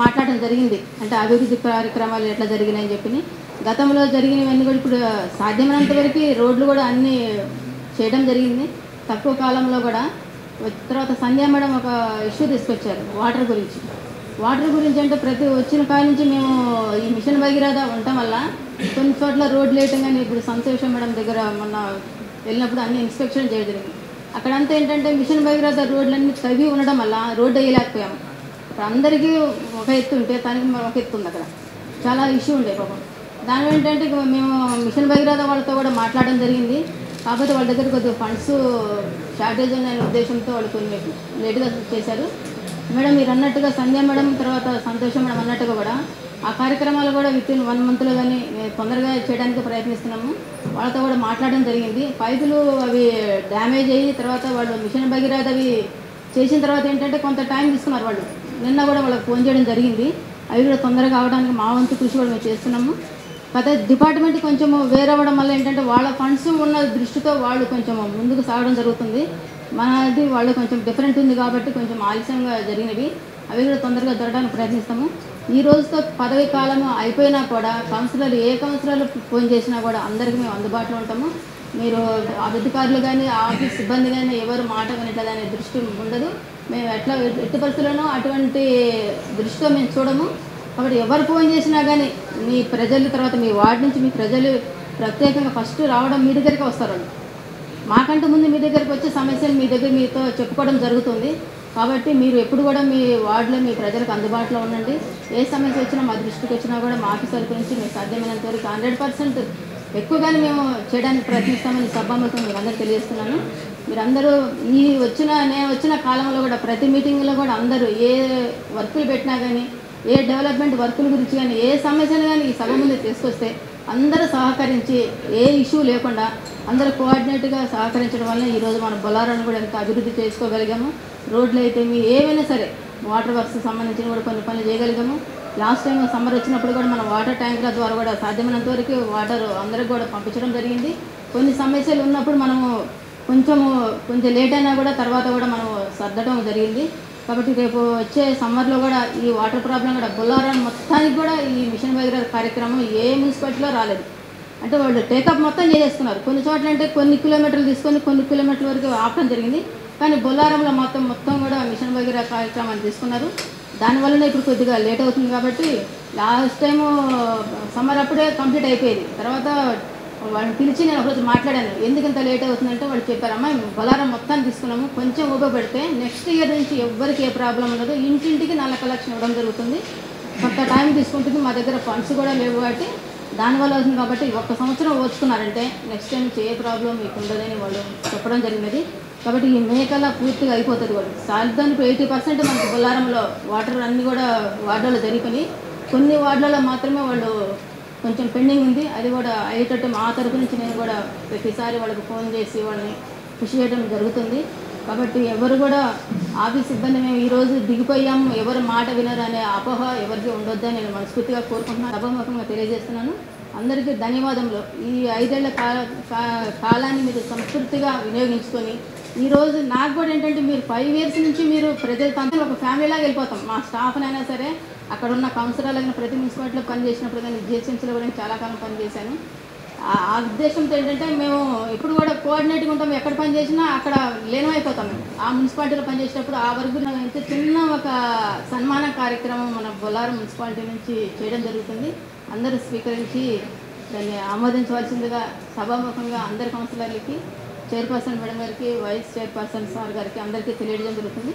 [SPEAKER 19] మాట్లాడడం జరిగింది. అంటే అభివృద్ధి కార్యక్రమాలు ఎట్లా జరిగినాయని చెప్పి, గతంలో జరిగినవన్నీ కూడా ఇప్పుడు సాధ్యమైనంత వరకు రోడ్లు కూడా అన్నీ చేయడం జరిగింది తక్కువ కాలంలో కూడా. తర్వాత సంధ్యా మేడం ఒక ఇష్యూ తీసుకొచ్చారు వాటర్ గురించి. వాటర్ గురించి అంటే ప్రతి వచ్చిన కాడ నుంచి మేము ఈ మిషన్ భగీరథ ఉండటం వల్ల కొన్ని చోట్ల రోడ్లు వేయటం, కానీ ఇప్పుడు సంతోషం మేడం దగ్గర మొన్న వెళ్ళినప్పుడు అన్ని ఇన్స్పెక్షన్ చేయడం జరిగింది. అక్కడంతా ఏంటంటే మిషన్ భగీరథ రోడ్లన్నీ తవ్వి ఉండడం వల్ల రోడ్డు వేయలేకపోయాము. ఇప్పుడు అందరికీ ఒక ఎత్తు ఉంటే తనకి ఒక ఎత్తు ఉంది. అక్కడ చాలా ఇష్యూ ఉండే పాపం. దాని ఏంటంటే మేము మిషన్ భగీరథ వాళ్ళతో కూడా మాట్లాడడం జరిగింది. కాకపోతే వాళ్ళ దగ్గర కొద్దిగా ఫండ్స్ షార్టేజ్ అనే ఉద్దేశంతో వాళ్ళు కొన్ని లేట్గా చేశారు. మేడం మీరు అన్నట్టుగా సంధ్య మేడం, తర్వాత సంతోషం మేడం అన్నట్టుగా కూడా ఆ కార్యక్రమాలు కూడా విత్ ఇన్ 1 monthలో కానీ తొందరగా చేయడానికి ప్రయత్నిస్తున్నాము. వాళ్ళతో కూడా మాట్లాడడం జరిగింది. పైపులు అవి డ్యామేజ్ అయ్యి తర్వాత వాళ్ళు మిషన్ భగీరథ అవి చేసిన తర్వాత ఏంటంటే కొంత టైం తీసుకున్నారు వాళ్ళు. నిన్న కూడా వాళ్ళకి ఫోన్ చేయడం జరిగింది. అవి కూడా తొందరగా అవడానికి మా వంతు కృషి కూడా మేము చేస్తున్నాము. కాకపోతే డిపార్ట్మెంట్ కొంచెం వేరవ్వడం వల్ల ఏంటంటే వాళ్ళ ఫండ్స్ ఉన్న దృష్టితో వాళ్ళు కొంచెం ముందుకు సాగడం జరుగుతుంది. మనది వాళ్ళు కొంచెం డిఫరెంట్ ఉంది కాబట్టి కొంచెం ఆలస్యంగా జరిగినవి. అవి కూడా తొందరగా దొరకడానికి ప్రయత్నిస్తాము. ఈ రోజుతో పదవి కాలము అయిపోయినా కూడా కౌన్సిలర్లు ఏ కౌన్సిలర్లు ఫోన్ చేసినా కూడా అందరికీ మేము అందుబాటులో ఉంటాము. మీరు అధికారులు కానీ ఆఫీస్ సిబ్బంది కానీ ఎవరు మాట వినట్లేదనే దృష్టి ఉండదు. మేము ఎట్టి పరిస్థితుల్లోనూ అటువంటి దృష్టితో మేము చూడము. కాబట్టి ఎవరు ఫోన్ చేసినా కానీ మీ ప్రజలు, తర్వాత మీ వార్డు నుంచి మీ ప్రజలు ప్రత్యేకంగా ఫస్ట్ రావడం మీ దగ్గరికి వస్తారు. వాళ్ళు మాకంటే ముందు మీ దగ్గరికి వచ్చే సమస్యలు మీతో చెప్పుకోవడం జరుగుతుంది. కాబట్టి మీరు ఎప్పుడు కూడా మీ వార్డులో మీ ప్రజలకు అందుబాటులో ఉండండి. ఏ సమస్య వచ్చినా మా దృష్టికి వచ్చినా కూడా మా ఆఫీసర్ గురించి మీకు సాధ్యమైనంత వరకు 100% ఎక్కువగానే మేము చేయడానికి ప్రయత్నిస్తామని సభాముఖంగా మీకు అందరూ తెలియజేస్తున్నాను. మీరందరూ నేను వచ్చిన కాలంలో కూడా ప్రతి మీటింగ్లో కూడా అందరూ ఏ వర్కులు పెట్టినా కానీ, ఏ డెవలప్మెంట్ వర్కుల గురించి కానీ, ఏ సమస్యలు కానీ ఈ సభ ముందు తీసుకొస్తే అందరూ సహకరించి ఏ ఇష్యూ లేకుండా అందరూ కోఆర్డినేట్గా సహకరించడం వల్ల ఈరోజు మన బొల్లారాన్ని కూడా ఎంత అభివృద్ధి చేసుకోగలిగాము. రోడ్లు అయితే మీ ఏవైనా సరే వాటర్ వర్క్స్ సంబంధించిన కూడా కొన్ని పనులు చేయగలిగాము. లాస్ట్ టైం సమ్మర్ వచ్చినప్పుడు కూడా మన వాటర్ ట్యాంకుల ద్వారా కూడా సాధ్యమైనంత వరకు వాటర్ అందరికి కూడా పంపించడం జరిగింది. కొన్ని సమస్యలు ఉన్నప్పుడు మనము కొంచెం లేట్ అయినా కూడా తర్వాత కూడా మనం సర్దడం జరిగింది. కాబట్టి రేపు వచ్చే సమ్మర్లో కూడా ఈ వాటర్ ప్రాబ్లం కూడా బొల్లారం మొత్తానికి కూడా ఈ మిషన్ భగీరథ కార్యక్రమం ఏ మున్సిపాలిటీలో రాలేదు. అంటే వాళ్ళు టేకప్ మొత్తం చేసేసుకున్నారు. కొన్ని చోట్ల అంటే కొన్ని కిలోమీటర్లు తీసుకొని కొన్ని కిలోమీటర్ల వరకు ఆపడం జరిగింది. కానీ బొల్లారంలో మొత్తం కూడా మిషన్ భగీరథ కార్యక్రమాన్ని తీసుకున్నారు. దానివల్లనే ఇప్పుడు కొద్దిగా లేట్ అవుతుంది. కాబట్టి లాస్ట్ టైము సమ్మర్ అప్పుడే కంప్లీట్ అయిపోయేది. తర్వాత వాళ్ళని పిలిచి నేను ఒకరోజు మాట్లాడాను, ఎందుకు ఇంత లేట్ అవుతుందంటే వాళ్ళు చెప్పారమ్మా బొల్లారం మొత్తాన్ని తీసుకున్నాము, కొంచెం ఉపయోగపడితే నెక్స్ట్ ఇయర్ నుంచి ఎవరికి ఏ ప్రాబ్లం ఉండదు, ఇంటింటికి 4 కలెక్షన్ ఇవ్వడం జరుగుతుంది. కొంత టైం తీసుకుంటుంది, మా దగ్గర ఫండ్స్ కూడా లేవు కాబట్టి దానివల్ల అవుతుంది. కాబట్టి 1 సంవత్సరం ఓచుకున్నారంటే నెక్స్ట్ టైం ఏ ప్రాబ్లం మీకు ఉండదని వాళ్ళు చెప్పడం జరిగినది. కాబట్టి ఈ మేకల పూర్తిగా అయిపోతుంది. వాళ్ళు సాధారణ 80% మనకు బొల్లారంలో వాటర్ అన్నీ కూడా వార్డులలో జరిగిపోయి కొన్ని వార్డులలో మాత్రమే వాళ్ళు కొంచెం పెండింగ్ ఉంది. అది కూడా అయ్యేటట్టు మా తరపు నుంచి నేను కూడా ప్రతిసారి వాళ్ళకి ఫోన్ చేసి వాళ్ళని కృషి చేయడం జరుగుతుంది. కాబట్టి ఎవరు కూడా ఆఫీస్ సిబ్బంది మేము ఈరోజు దిగిపోయాము, ఎవరు మాట వినరు అనే అపోహ ఎవరికి ఉండొద్దని నేను మనస్ఫూర్తిగా కోరుకుంటున్నాను, సభాముఖంగా తెలియజేస్తున్నాను. అందరికీ ధన్యవాదములు. ఈ 5 ఏళ్ల కాలాన్ని మీరు సంస్కృతిగా వినియోగించుకొని ఈరోజు నాకు కూడా ఏంటంటే మీరు 5 years నుంచి మీరు ప్రజలతో ఒక ఫ్యామిలీలాగా వెళ్ళిపోతాం. మా స్టాఫ్నైనా సరే, అక్కడ ఉన్న కౌన్సిలర్లైనా, ప్రతి మున్సిపాలిటీలో పనిచేసినప్పుడు కానీ జిహెచ్ఎంసీలో కూడా చాలా కాలం పనిచేశాను. ఆ ఉద్దేశంతో ఏంటంటే మేము ఇప్పుడు కూడా కోఆర్డినేట్గా ఉంటాం. ఎక్కడ పని చేసినా అక్కడ లీనమైపోతాం. మేము ఆ మున్సిపాలిటీలో పనిచేసేటప్పుడు ఆ వరకు అయితే చిన్న ఒక సన్మాన కార్యక్రమం మన బొల్లారం మున్సిపాలిటీ నుంచి చేయడం జరుగుతుంది. అందరూ స్వీకరించి దాన్ని ఆమోదించవలసిందిగా సభాముఖంగా అందరి కౌన్సిలర్లకి, చైర్పర్సన్ మేడం గారికి, వైస్ చైర్పర్సన్ సార్ గారికి అందరికీ తెలియజేయడం జరుగుతుంది.